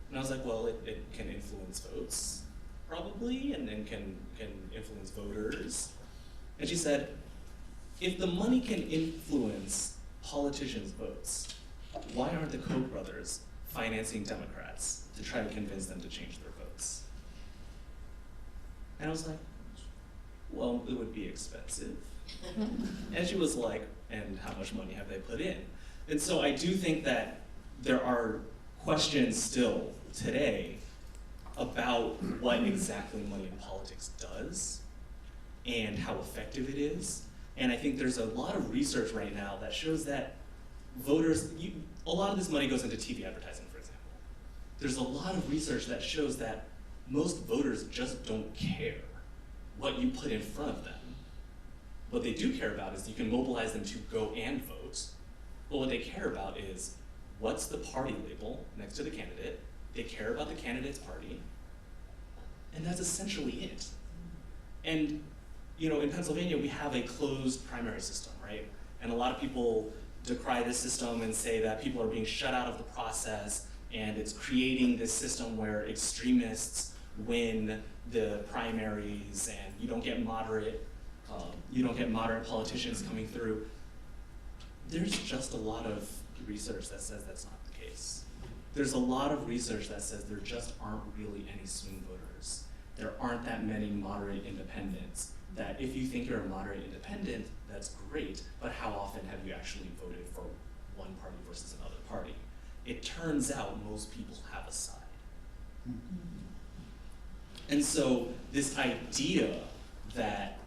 And I was like, well, it can influence votes, probably, and then can influence voters. And she said, if the money can influence politicians' votes, why aren't the Koch brothers financing Democrats to try to convince them to change their votes? And I was like, well, it would be expensive. And she was like, and how much money have they put in? And so I do think that there are questions still today about what exactly money in politics does and how effective it is. And I think there's a lot of research right now that shows that voters, a lot of this money goes into TV advertising, for example. There's a lot of research that shows that most voters just don't care what you put in front of them. What they do care about is you can mobilize them to go and vote, but what they care about is what's the party label next to the candidate. They care about the candidate's party, and that's essentially it. And in Pennsylvania, we have a closed primary system, right? And a lot of people decry this system and say that people are being shut out of the process, and it's creating this system where extremists win the primaries, and you don't get moderate politicians coming through. There's just a lot of research that says that's not the case. There's a lot of research that says there just aren't really any swing voters. There aren't that many moderate independents. That if you think you're a moderate independent, that's great, but how often have you actually voted for one party versus another party? It turns out most people have a side. And so this idea that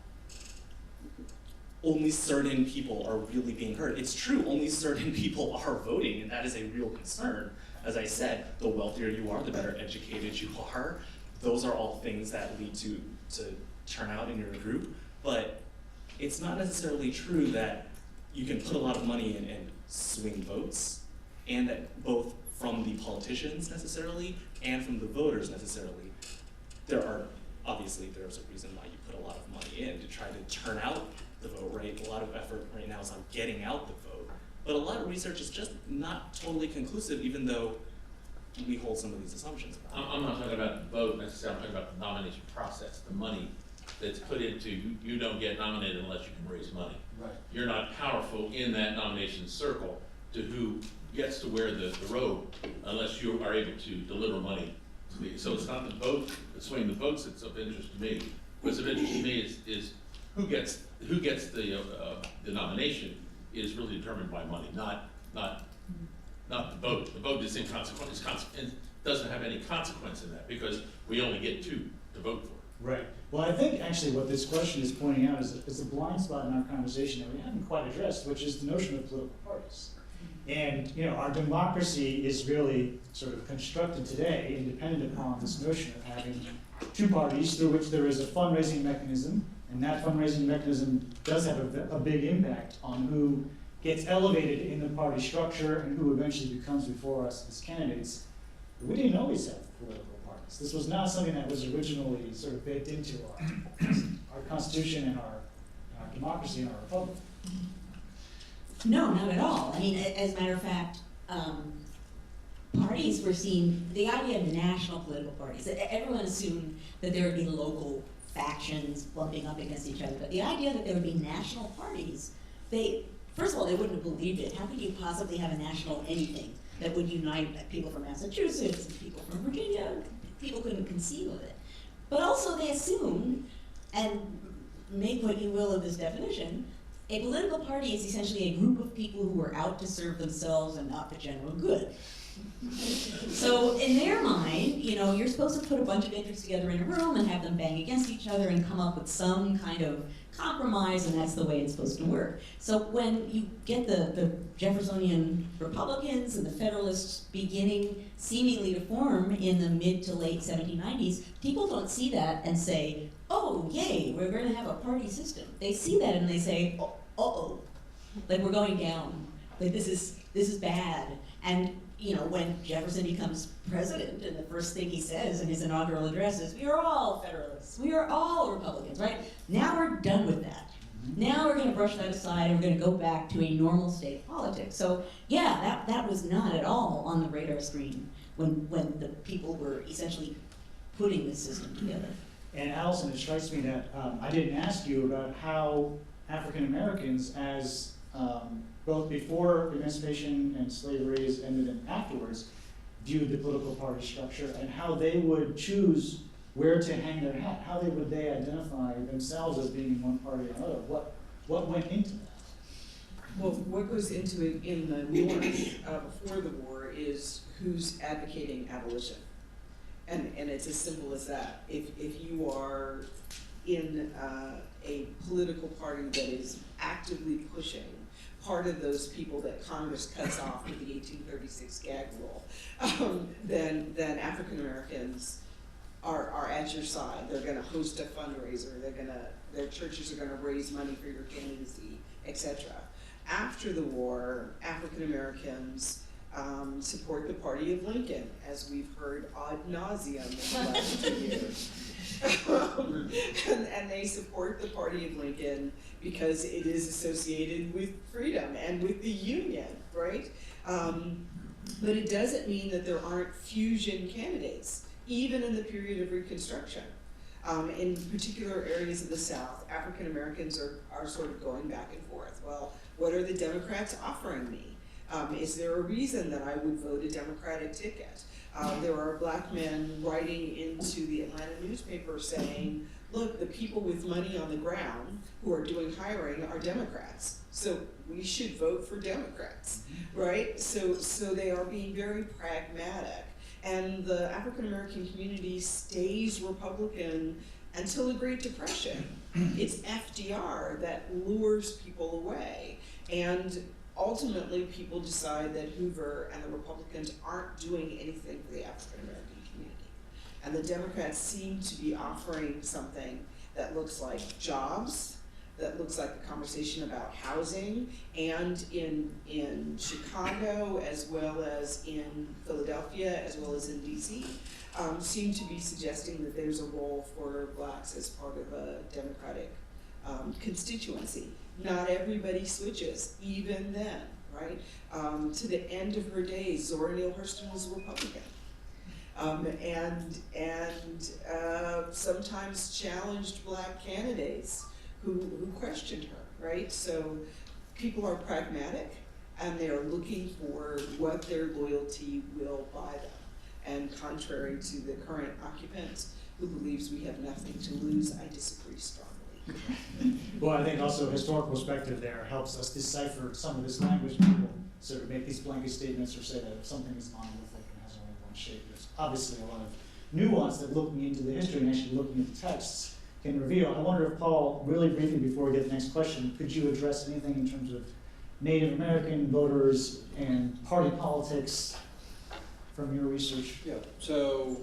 only certain people are really being heard, it's true, only certain people are voting, and that is a real concern. As I said, the wealthier you are, the better educated you are. Those are all things that lead to turnout in your group, but it's not necessarily true that you can put a lot of money in and swing votes, and that both from the politicians necessarily and from the voters necessarily. There's a reason why you put a lot of money in to try to turn out the vote, right? A lot of effort right now is on getting out the vote, but a lot of research is just not totally conclusive, even though we hold some of these assumptions about it. I'm not talking about the vote necessarily, I'm talking about the nomination process, the money that's put into, you don't get nominated unless you can raise money. Right. You're not powerful in that nomination circle to who gets to wear the robe unless you are able to deliver money to the, so it's not the vote, the swing the votes that's of interest to me. What's of interest to me is who gets the nomination is really determined by money, not the vote. The vote is inconsequential, and doesn't have any consequence in that because we only get two to vote for. Right. Well, I think actually what this question is pointing out is a blind spot in our conversation that we haven't quite addressed, which is the notion of political parties. And our democracy is really sort of constructed today independent upon this notion of having two parties through which there is a fundraising mechanism, and that fundraising mechanism does have a big impact on who gets elevated in the party structure and who eventually becomes before us as candidates. But we didn't always have political parties. This was not something that was originally sort of baked into our Constitution and our democracy and our republic. No, not at all. I mean, as a matter of fact, parties were seen, the idea of national political parties, everyone assumed that there would be local factions bumping up against each other, but the idea that there would be national parties, first of all, they wouldn't have believed it. How could you possibly have a national anything that would unite people from Massachusetts and people from Virginia? People couldn't conceive of it. But also they assumed, and make what you will of this definition, a political party is essentially a group of people who are out to serve themselves and not the general good. So in their mind, you're supposed to put a bunch of interests together in a room and have them bang against each other and come up with some kind of compromise, and that's the way it's supposed to work. So when you get the Jeffersonian Republicans and the Federalists beginning seemingly to form in the mid to late 1790s, people don't see that and say, oh, yay, we're going to have a party system. They see that and they say, oh, uh-oh, like we're going down, like this is bad. And you know, when Jefferson becomes president, and the first thing he says in his inaugural address is, we are all Federalists, we are all Republicans, right? Now we're done with that. Now we're going to brush that aside, and we're going to go back to a normal state of politics. So yeah, that was not at all on the radar screen when the people were essentially putting this system together. And Allison, it strikes me that I didn't ask you about how African Americans, as both before emancipation and slavery is ended and afterwards, viewed the political party structure and how they would choose where to hang their hat. How would they identify themselves as being in one party or another? What went into that? Well, what goes into it in the North before the war is who's advocating abolition. And it's as simple as that. If you are in a political party that is actively pushing part of those people that Congress cuts off with the 1836 gag rule, then African Americans are at your side. They're going to host a fundraiser. Their churches are going to raise money for your candidacy, etc. After the war, African Americans support the party of Lincoln, as we've heard ad nauseum in the last 2 years. And they support the party of Lincoln because it is associated with freedom and with the Union, right? But it doesn't mean that there aren't fusion candidates, even in the period of Reconstruction. In particular areas of the South, African Americans are sort of going back and forth. Well, what are the Democrats offering me? Is there a reason that I would vote a Democratic ticket? There are black men writing into the Atlanta newspaper saying, look, the people with money on the ground who are doing hiring are Democrats, so we should vote for Democrats, right? So they are being very pragmatic. And the African American community stays Republican until the Great Depression. It's FDR that lures people away. And ultimately, people decide that Hoover and the Republicans aren't doing anything for the African American community. And the Democrats seem to be offering something that looks like jobs, that looks like a conversation about housing, and in Chicago, as well as in Philadelphia, as well as in DC, seem to be suggesting that there's a role for blacks as part of a Democratic constituency. Not everybody switches, even then, right? To the end of her days, Zora Neale Hurston was a Republican. And sometimes challenged black candidates who questioned her, right? So people are pragmatic, and they are looking for what their loyalty will buy them. And contrary to the current occupant who believes we have nothing to lose, I disagree strongly. Well, I think also historical perspective there helps us decipher some of this language. People sort of make these blanket statements or say that if something is monolithic and has only one shape, there's obviously a lot of nuance that looking into the history and actually looking at the texts can reveal. I wonder if, Paul, really briefly before we get to the next question, could you address anything in terms of Native American voters and party politics from your research? Yeah, so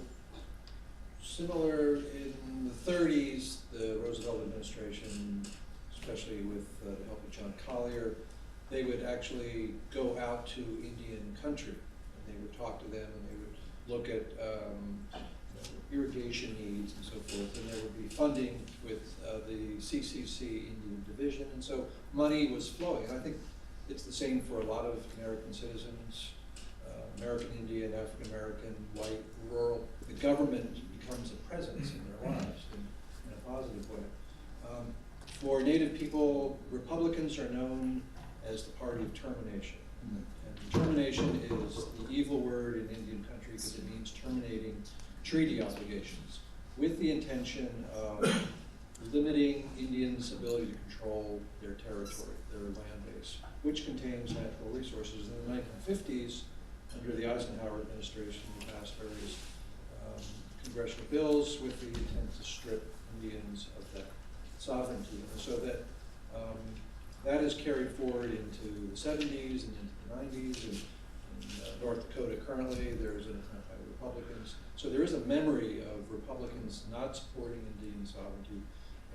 similar in the 30s, the Roosevelt administration, especially with the help of John Collier, they would actually go out to Indian country, and they would talk to them, and they would look at irrigation needs and so forth, and there would be funding with the CCC Indian Division, and so money was flowing. And I think it's the same for a lot of American citizens, American Indian, African American, white, rural. The government becomes a presence in their lives in a positive way. For Native people, Republicans are known as the party of termination. And termination is the evil word in Indian country because it means terminating treaty obligations with the intention of limiting Indians' ability to control their territory, their land base, which contains natural resources. In the 1950s, under the Eisenhower administration, we passed various congressional bills with the intent to strip Indians of that sovereignty. And so that that is carried forward into the 70s and into the 90s. And in North Dakota currently, there's Republicans. So there is a memory of Republicans not supporting Indian sovereignty,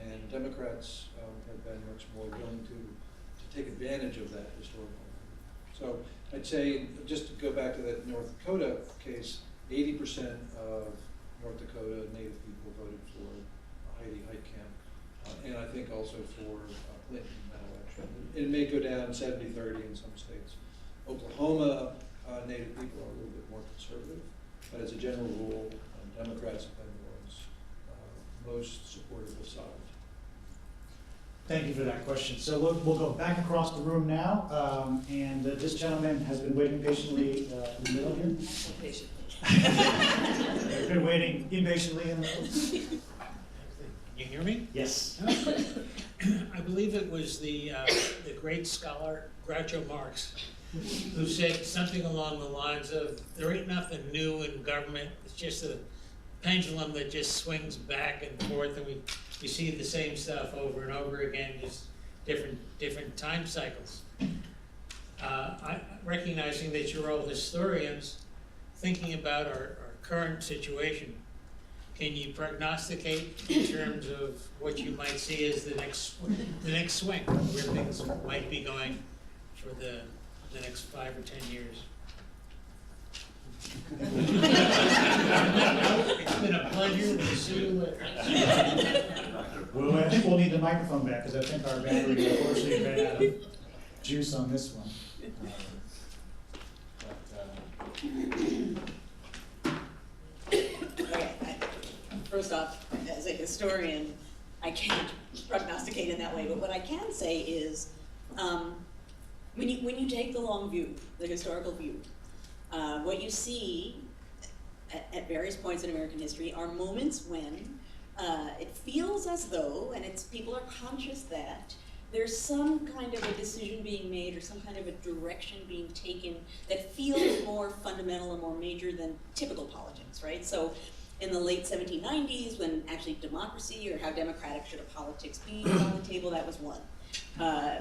and Democrats have been much more willing to take advantage of that historical. So I'd say, just to go back to that North Dakota case, 80% of North Dakota Native people voted for Heidi Heitkamp, and I think also for Clinton in that election. It may go down 70-30 in some states. Oklahoma Native people are a little bit more conservative, but as a general rule, Democrats have been the ones most supportive of sovereignty. Thank you for that question. So we'll go back across the room now, and this gentleman has been waiting patiently in the middle here. I've been waiting impatiently in the middle. Can you hear me? Yes. I believe it was the great scholar Groucho Marx who said something along the lines of, there ain't nothing new in government, it's just a pendulum that just swings back and forth, and we see the same stuff over and over again, just different time cycles. Recognizing that you're all historians, thinking about our current situation, can you prognosticate in terms of what you might see as the next swing, where things might be going for the next 5 or 10 years? It's been a pleasure. We'll see you later. Well, I think we'll need the microphone back, because I think our battery unfortunately ran out of juice on this one. First off, as a historian, I can't prognosticate in that way, but what I can say is, when you take the long view, the historical view, what you see at various points in American history are moments when it feels as though, and people are conscious that, there's some kind of a decision being made or some kind of a direction being taken that feels more fundamental and more major than typical politics, right? So in the late 1790s, when actually democracy, or how democratic should a politics be, was on the table, that was one.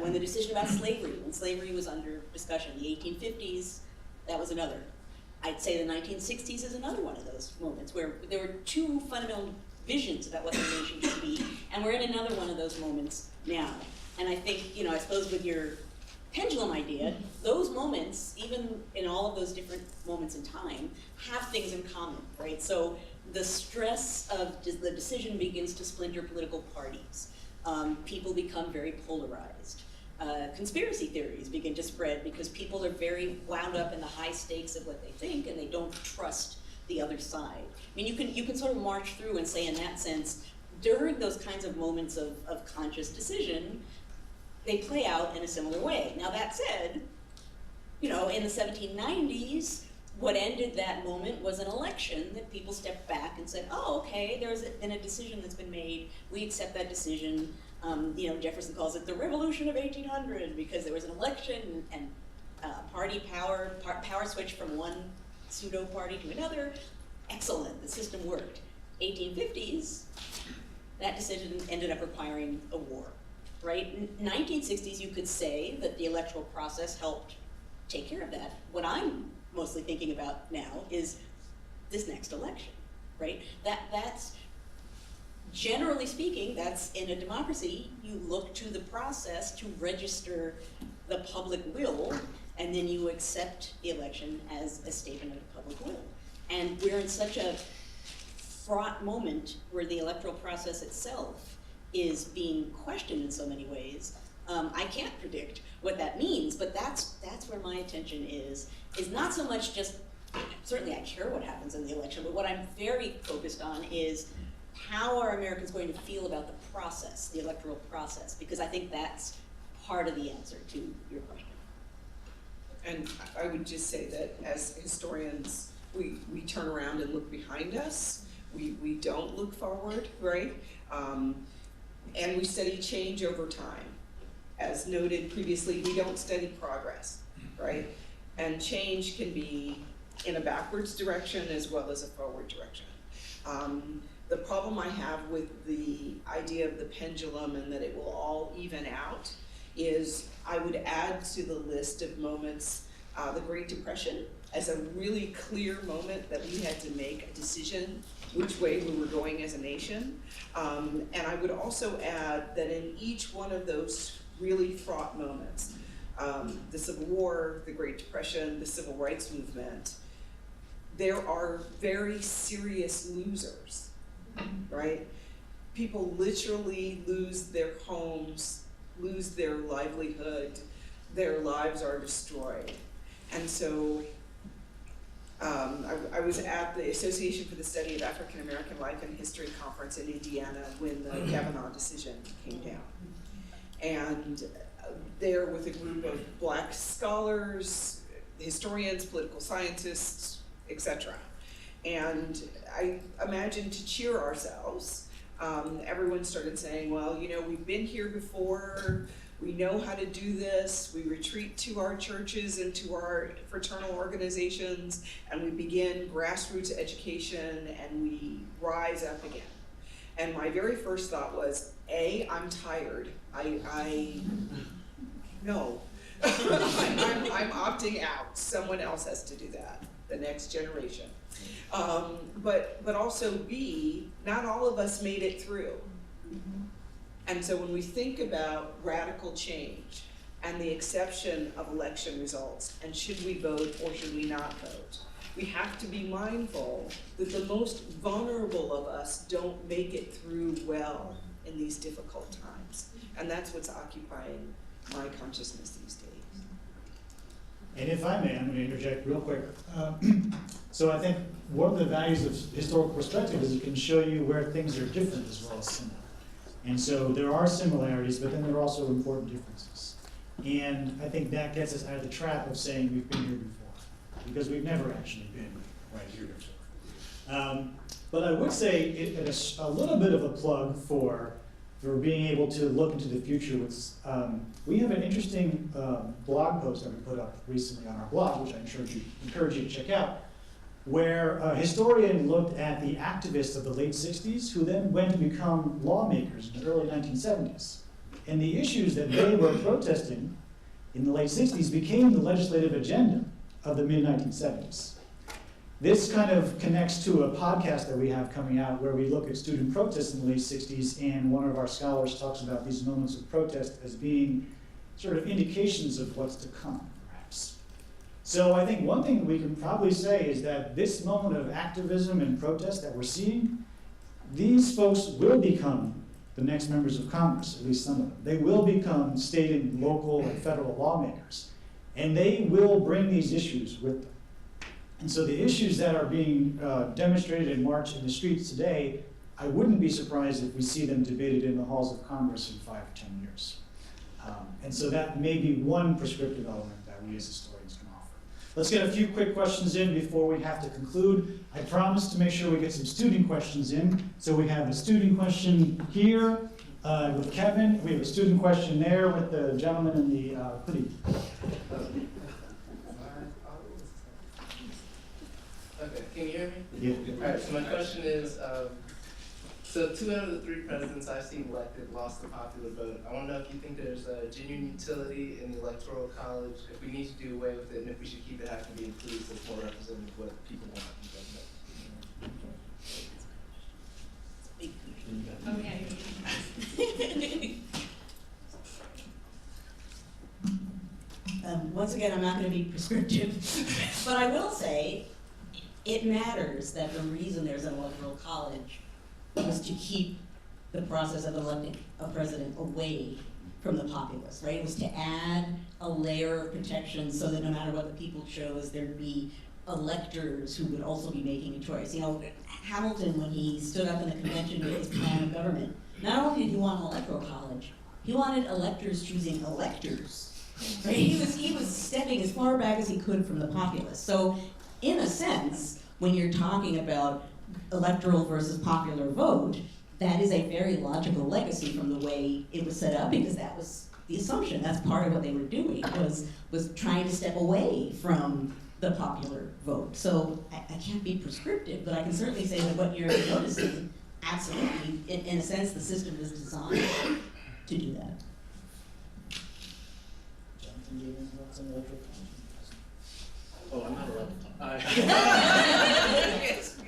When the decision about slavery, when slavery was under discussion, the 1850s, that was another. I'd say the 1960s is another one of those moments where there were two fundamental visions about what the nation should be, and we're in another one of those moments now. And I think, I suppose with your pendulum idea, those moments, even in all of those different moments in time, have things in common, right? So the stress of the decision begins to splinter political parties. People become very polarized. Conspiracy theories begin to spread because people are very wound up in the high stakes of what they think, and they don't trust the other side. I mean, you can sort of march through and say, in that sense, during those kinds of moments of conscious decision, they play out in a similar way. Now that said, in the 1790s, what ended that moment was an election that people stepped back and said, oh, okay, there's been a decision that's been made, we accept that decision. Jefferson calls it the Revolution of 1800 because there was an election and party power switched from one pseudo party to another. Excellent, the system worked. 1850s, that decision ended up requiring a war, right? 1960s, you could say that the electoral process helped take care of that. What I'm mostly thinking about now is this next election, right? That's generally speaking, that's in a democracy, you look to the process to register the public will, and then you accept the election as a statement of the public will. And we're in such a fraught moment where the electoral process itself is being questioned in so many ways. I can't predict what that means, but that's where my attention is not so much just, certainly I care what happens in the election, but what I'm very focused on is how are Americans going to feel about the process, the electoral process, because I think that's part of the answer to your question. And I would just say that as historians, we turn around and look behind us. We don't look forward, right? And we study change over time. As noted previously, we don't study progress, right? And change can be in a backwards direction as well as a forward direction. The problem I have with the idea of the pendulum and that it will all even out is I would add to the list of moments the Great Depression as a really clear moment that we had to make a decision which way we were going as a nation. And I would also add that in each one of those really fraught moments, the Civil War, the Great Depression, the Civil Rights Movement, there are very serious losers, right? People literally lose their homes, lose their livelihood, their lives are destroyed. And so I was at the Association for the Study of African American Life and History conference in Indiana when the Kavanaugh decision came down. And there with a group of Black scholars, historians, political scientists, etc. And I imagined to cheer ourselves, everyone started saying, well, you know, we've been here before, we know how to do this, we retreat to our churches and to our fraternal organizations, and we begin grassroots education, and we rise up again. And my very first thought was, A, I'm tired. No. I'm opting out. Someone else has to do that, the next generation. But also B, not all of us made it through. And so when we think about radical change and the exception of election results, and should we vote or should we not vote, we have to be mindful that the most vulnerable of us don't make it through well in these difficult times. And that's what's occupying my consciousness these days. And if I may, I'm going to interject real quick. So I think one of the values of historical perspective is it can show you where things are different as well as similar. And so there are similarities, but then there are also important differences. And I think that gets us out of the trap of saying we've been here before, because we've never actually been right here before. But I would say a little bit of a plug for being able to look into the future. We have an interesting blog post that we put up recently on our blog, which I encourage you to check out, where a historian looked at the activists of the late 60s who then went to become lawmakers in the early 1970s. And the issues that they were protesting in the late 60s became the legislative agenda of the mid-1970s. This kind of connects to a podcast that we have coming out where we look at student protests in the late 60s, and one of our scholars talks about these moments of protest as being sort of indications of what's to come, perhaps. So I think one thing we can probably say is that this moment of activism and protest that we're seeing, these folks will become the next members of Congress, at least some of them. They will become state and local and federal lawmakers, and they will bring these issues with them. And so the issues that are being demonstrated and marched in the streets today, I wouldn't be surprised if we see them debated in the halls of Congress in 5 or 10 years. And so that may be one prescriptive element that we as historians can offer. Let's get a few quick questions in before we have to conclude. I promised to make sure we get some student questions in. So we have a student question here with Kevin. We have a student question there with the gentleman in the hoodie. Okay, can you hear me? Yeah. All right, so my question is, so 2 out of the 3 presidents I've seen elected lost the popular vote. I want to know if you think there's a genuine utility in the Electoral College, if we need to do away with it, and if we should keep it have to be inclusive, more representative of what people want in government. Once again, I'm not going to be prescriptive, but I will say it matters that the reason there's an electoral college was to keep the process of electing a president away from the populace, right? It was to add a layer of protection so that no matter what the people chose, there'd be electors who would also be making a choice. You know, Hamilton, when he stood up in the convention with his plan of government, not only did he want an electoral college, he wanted electors choosing electors. Right? He was stepping as far back as he could from the populace. So, in a sense, when you're talking about electoral versus popular vote, that is a very logical legacy from the way it was set up, because that was the assumption. That's part of what they were doing, was trying to step away from the popular vote. So I can't be prescriptive, but I can certainly say that what you're noticing absolutely, in a sense, the system is designed to do that. Jonathan, do you have any thoughts on electoral college? Oh, I'm not allowed to talk.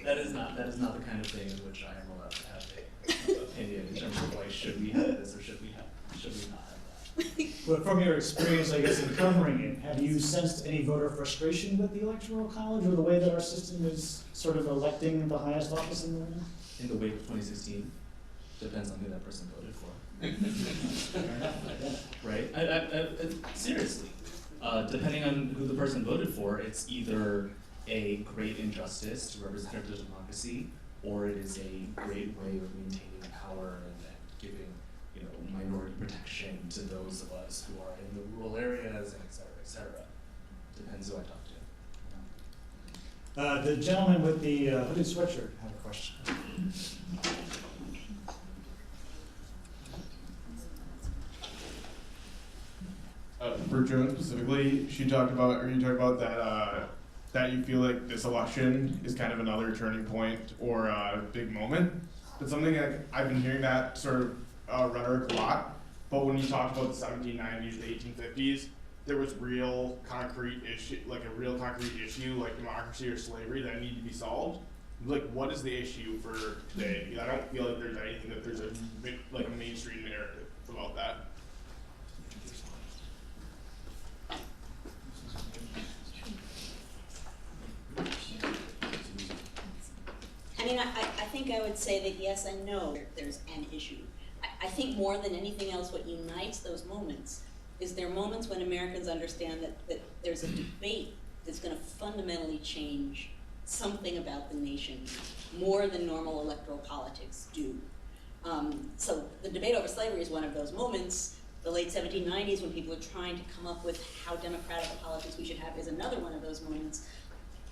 That is not the kind of thing in which I am allowed to have an opinion in terms of like, should we have this or should we not have that? But from your experience, I guess, in covering it, have you sensed any voter frustration with the electoral college or the way that our system is sort of electing the highest office in the land? In the wake of 2016, depends on who that person voted for. Right? Seriously, depending on who the person voted for, it's either a great injustice to representative democracy, or it is a great way of maintaining power and giving, minority protection to those of us who are in the rural areas, and et cetera, et cetera. Depends who I talk to. The gentleman with the hooded sweatshirt had a question. For Joan specifically, you talked about that that you feel like this election is kind of another turning point or a big moment. But something that I've been hearing that sort of rhetoric a lot. But when you talk about the 1790s, the 1850s, there was real concrete issue, like democracy or slavery that needed to be solved. Like, what is the issue for today? Because I don't feel like there's anything that there's a mainstream narrative about that. I mean, I think I would say that yes and no, there's an issue. I think more than anything else, what unites those moments is there are moments when Americans understand that there's a debate that's going to fundamentally change something about the nation more than normal electoral politics do. So the debate over slavery is one of those moments. The late 1790s, when people are trying to come up with how democratic a politics we should have, is another one of those moments.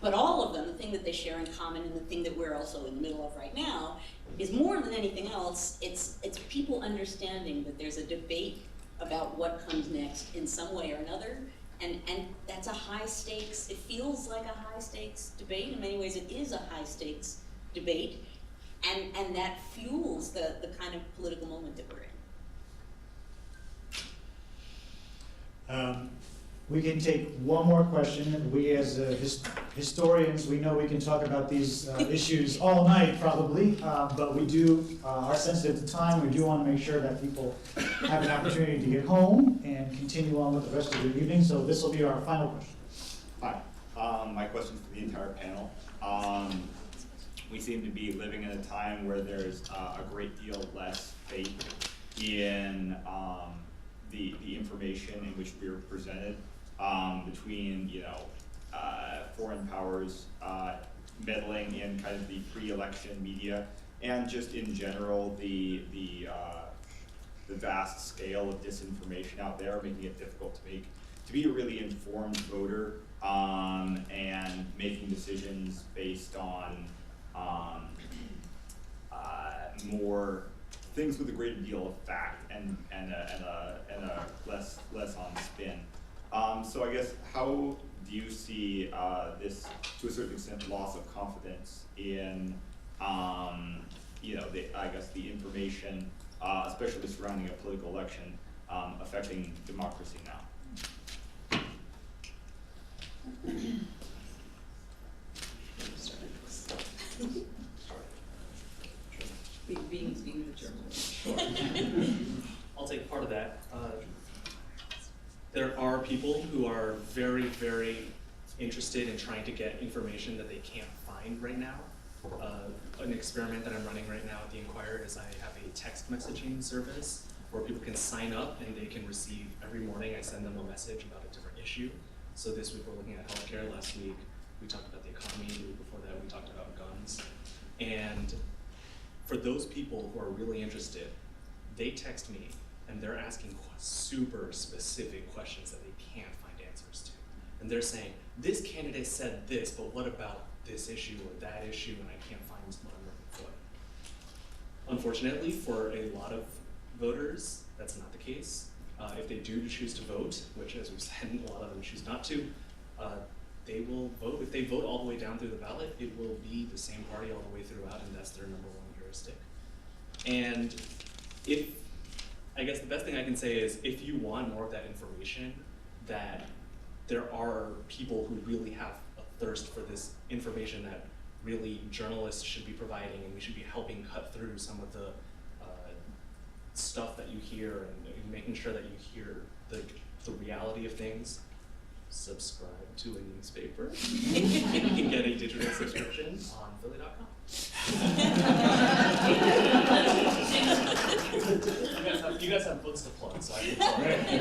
But all of them, the thing that they share in common and the thing that we're also in the middle of right now, is more than anything else, it's people understanding that there's a debate about what comes next in some way or another, and that's a high stakes, it feels like a high stakes debate. In many ways it is a high stakes debate, and that fuels the kind of political moment that we're in. We can take one more question. We as historians, we know we can talk about these issues all night probably, but we are sensitive to time. We do want to make sure that people have an opportunity to get home and continue on with the rest of their evening. So this will be our final question. Hi, my question is for the entire panel. We seem to be living in a time where there's a great deal less faith in the information in which we are presented. Between foreign powers meddling in kind of the pre-election media, and just in general the vast scale of disinformation out there, making it difficult to be a really informed voter and making decisions based on more things with a greater deal of fact and a less on spin. So I guess, how do you see this, to a certain extent, loss of confidence in, the information, especially surrounding a political election, affecting democracy now? Being the journalist. Sure. I'll take part of that. There are people who are very, very interested in trying to get information that they can't find right now. An experiment that I'm running right now at the Inquirer is I have a text messaging service where people can sign up and they can receive, every morning I send them a message about a different issue. So this week we're looking at healthcare, last week we talked about the economy, the week before that we talked about guns. And for those people who are really interested, they text me and they're asking super specific questions that they can't find answers to. And they're saying, this candidate said this, but what about this issue or that issue, and I can't find what I'm looking for. Unfortunately, for a lot of voters, that's not the case. If they do choose to vote, which as we've said, a lot of them choose not to, they will vote. If they vote all the way down through the ballot, it will be the same party all the way throughout, and that's their #1 heuristic. And I guess the best thing I can say is if you want more of that information, that there are people who really have a thirst for this information that really journalists should be providing, and we should be helping cut through some of the stuff that you hear and making sure that you hear the reality of things. Subscribe to a newspaper. You can get a digital subscription on Philly.com. You guys have books to plug, so I can plug. Right,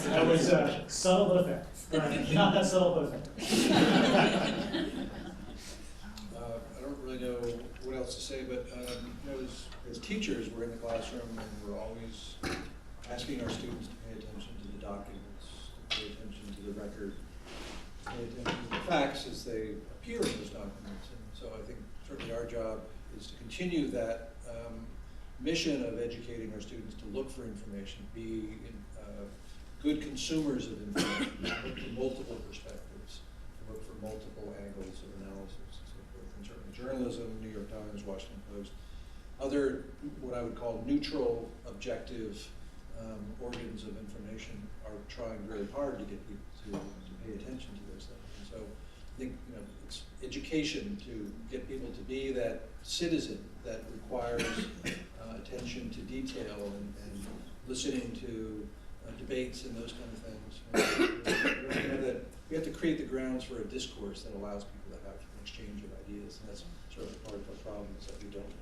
that was subtle but effective. Right. Not that subtle but effective. I don't really know what else to say, but as teachers, we're in the classroom and we're always asking our students to pay attention to the documents, to pay attention to the record, to pay attention to the facts as they appear in those documents. And so I think certainly our job is to continue that mission of educating our students to look for information, be good consumers of information, look for multiple perspectives, to look for multiple angles of analysis and so forth. And certainly journalism, New York Times, Washington Post, other what I would call neutral, objective organs of information are trying very hard to get people to pay attention to those things. And so I think it's education to get people to be that citizen that requires attention to detail and listening to debates and those kind of things. We have to create the grounds for a discourse that allows people to have an exchange of ideas, and that's sort of part of the problem is that we don't.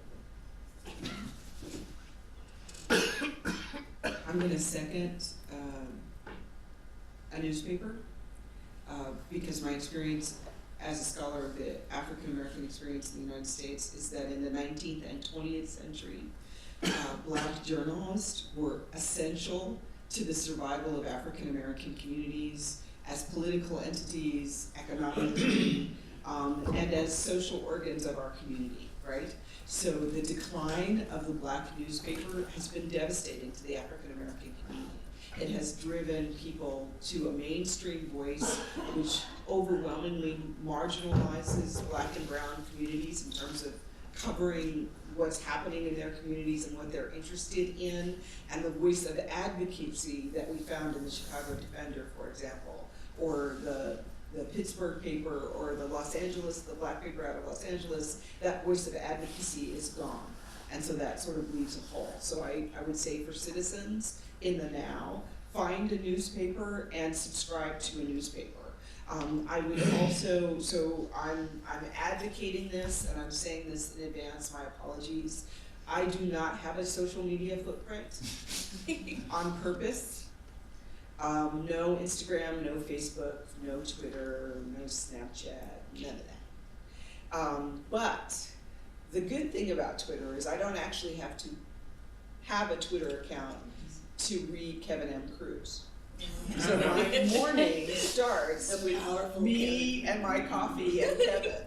I'm going to second a newspaper because my experience as a scholar of the African American experience in the United States is that in the 19th and 20th century, Black journalists were essential to the survival of African American communities as political entities, economically, and as social organs of our community, right? So the decline of the Black newspaper has been devastating to the African American community. It has driven people to a mainstream voice which overwhelmingly marginalizes Black and brown communities in terms of covering what's happening in their communities and what they're interested in, and the voice of advocacy that we found in the Chicago Defender, for example, or the Pittsburgh paper, or the Black paper out of Los Angeles. That voice of advocacy is gone. And so that sort of leaves a hole. So I would say for citizens in the now, find a newspaper and subscribe to a newspaper. I would also, so I'm advocating this, and I'm saying this in advance, my apologies. I do not have a social media footprint on purpose. No Instagram, no Facebook, no Twitter, no Snapchat, none of that. But the good thing about Twitter is I don't actually have to have a Twitter account to read Kevin M. Cruz. So my morning starts with me and my coffee and Kevin.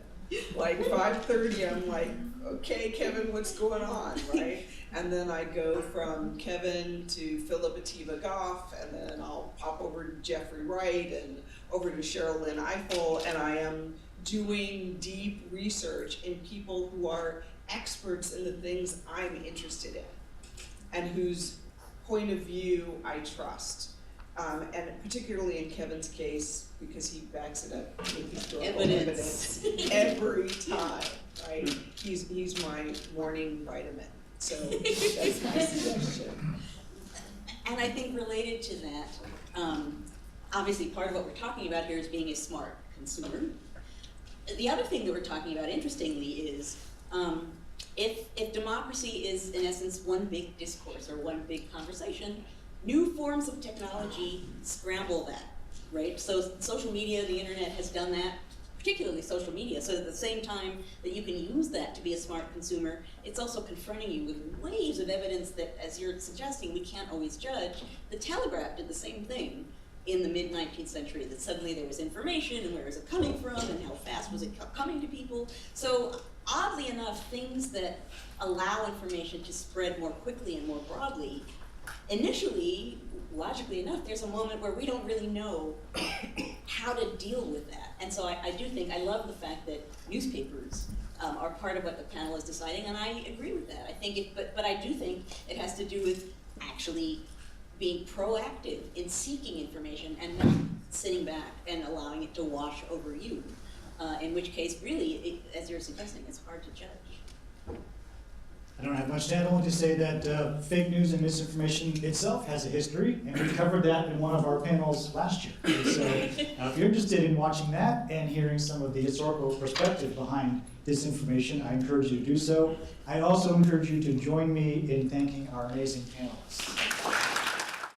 Like 5:30, I'm like, okay, Kevin, what's going on, right? And then I go from Kevin to Philip Atiba Goff, and then I'll pop over to Jeffrey Wright and over to Cheryl Lynn Eiffel, and I am doing deep research in people who are experts in the things I'm interested in and whose point of view I trust. And particularly in Kevin's case, because he backs it up with historical evidence every time, right? He's my morning vitamin. So that's my suggestion. And I think related to that, obviously part of what we're talking about here is being a smart consumer. The other thing that we're talking about, interestingly, is if democracy is in essence one big discourse or one big conversation, new forms of technology scramble that, right? So social media, the internet has done that, particularly social media. So at the same time that you can use that to be a smart consumer, it's also confronting you with waves of evidence that, as you're suggesting, we can't always judge. The Telegraph did the same thing in the mid-19th century, that suddenly there was information and where is it coming from and how fast was it coming to people. So oddly enough, things that allow information to spread more quickly and more broadly, initially, logically enough, there's a moment where we don't really know how to deal with that. And so I do think, I love the fact that newspapers are part of what the panel is deciding, and I agree with that. I think it, but I do think it has to do with actually being proactive in seeking information and not sitting back and allowing it to wash over you. In which case, really, as you're suggesting, it's hard to judge. I don't have much to add, only to say that fake news and misinformation itself has a history, and we covered that in one of our panels last year. And so if you're interested in watching that and hearing some of the historical perspective behind disinformation, I encourage you to do so. I also encourage you to join me in thanking our amazing panelists.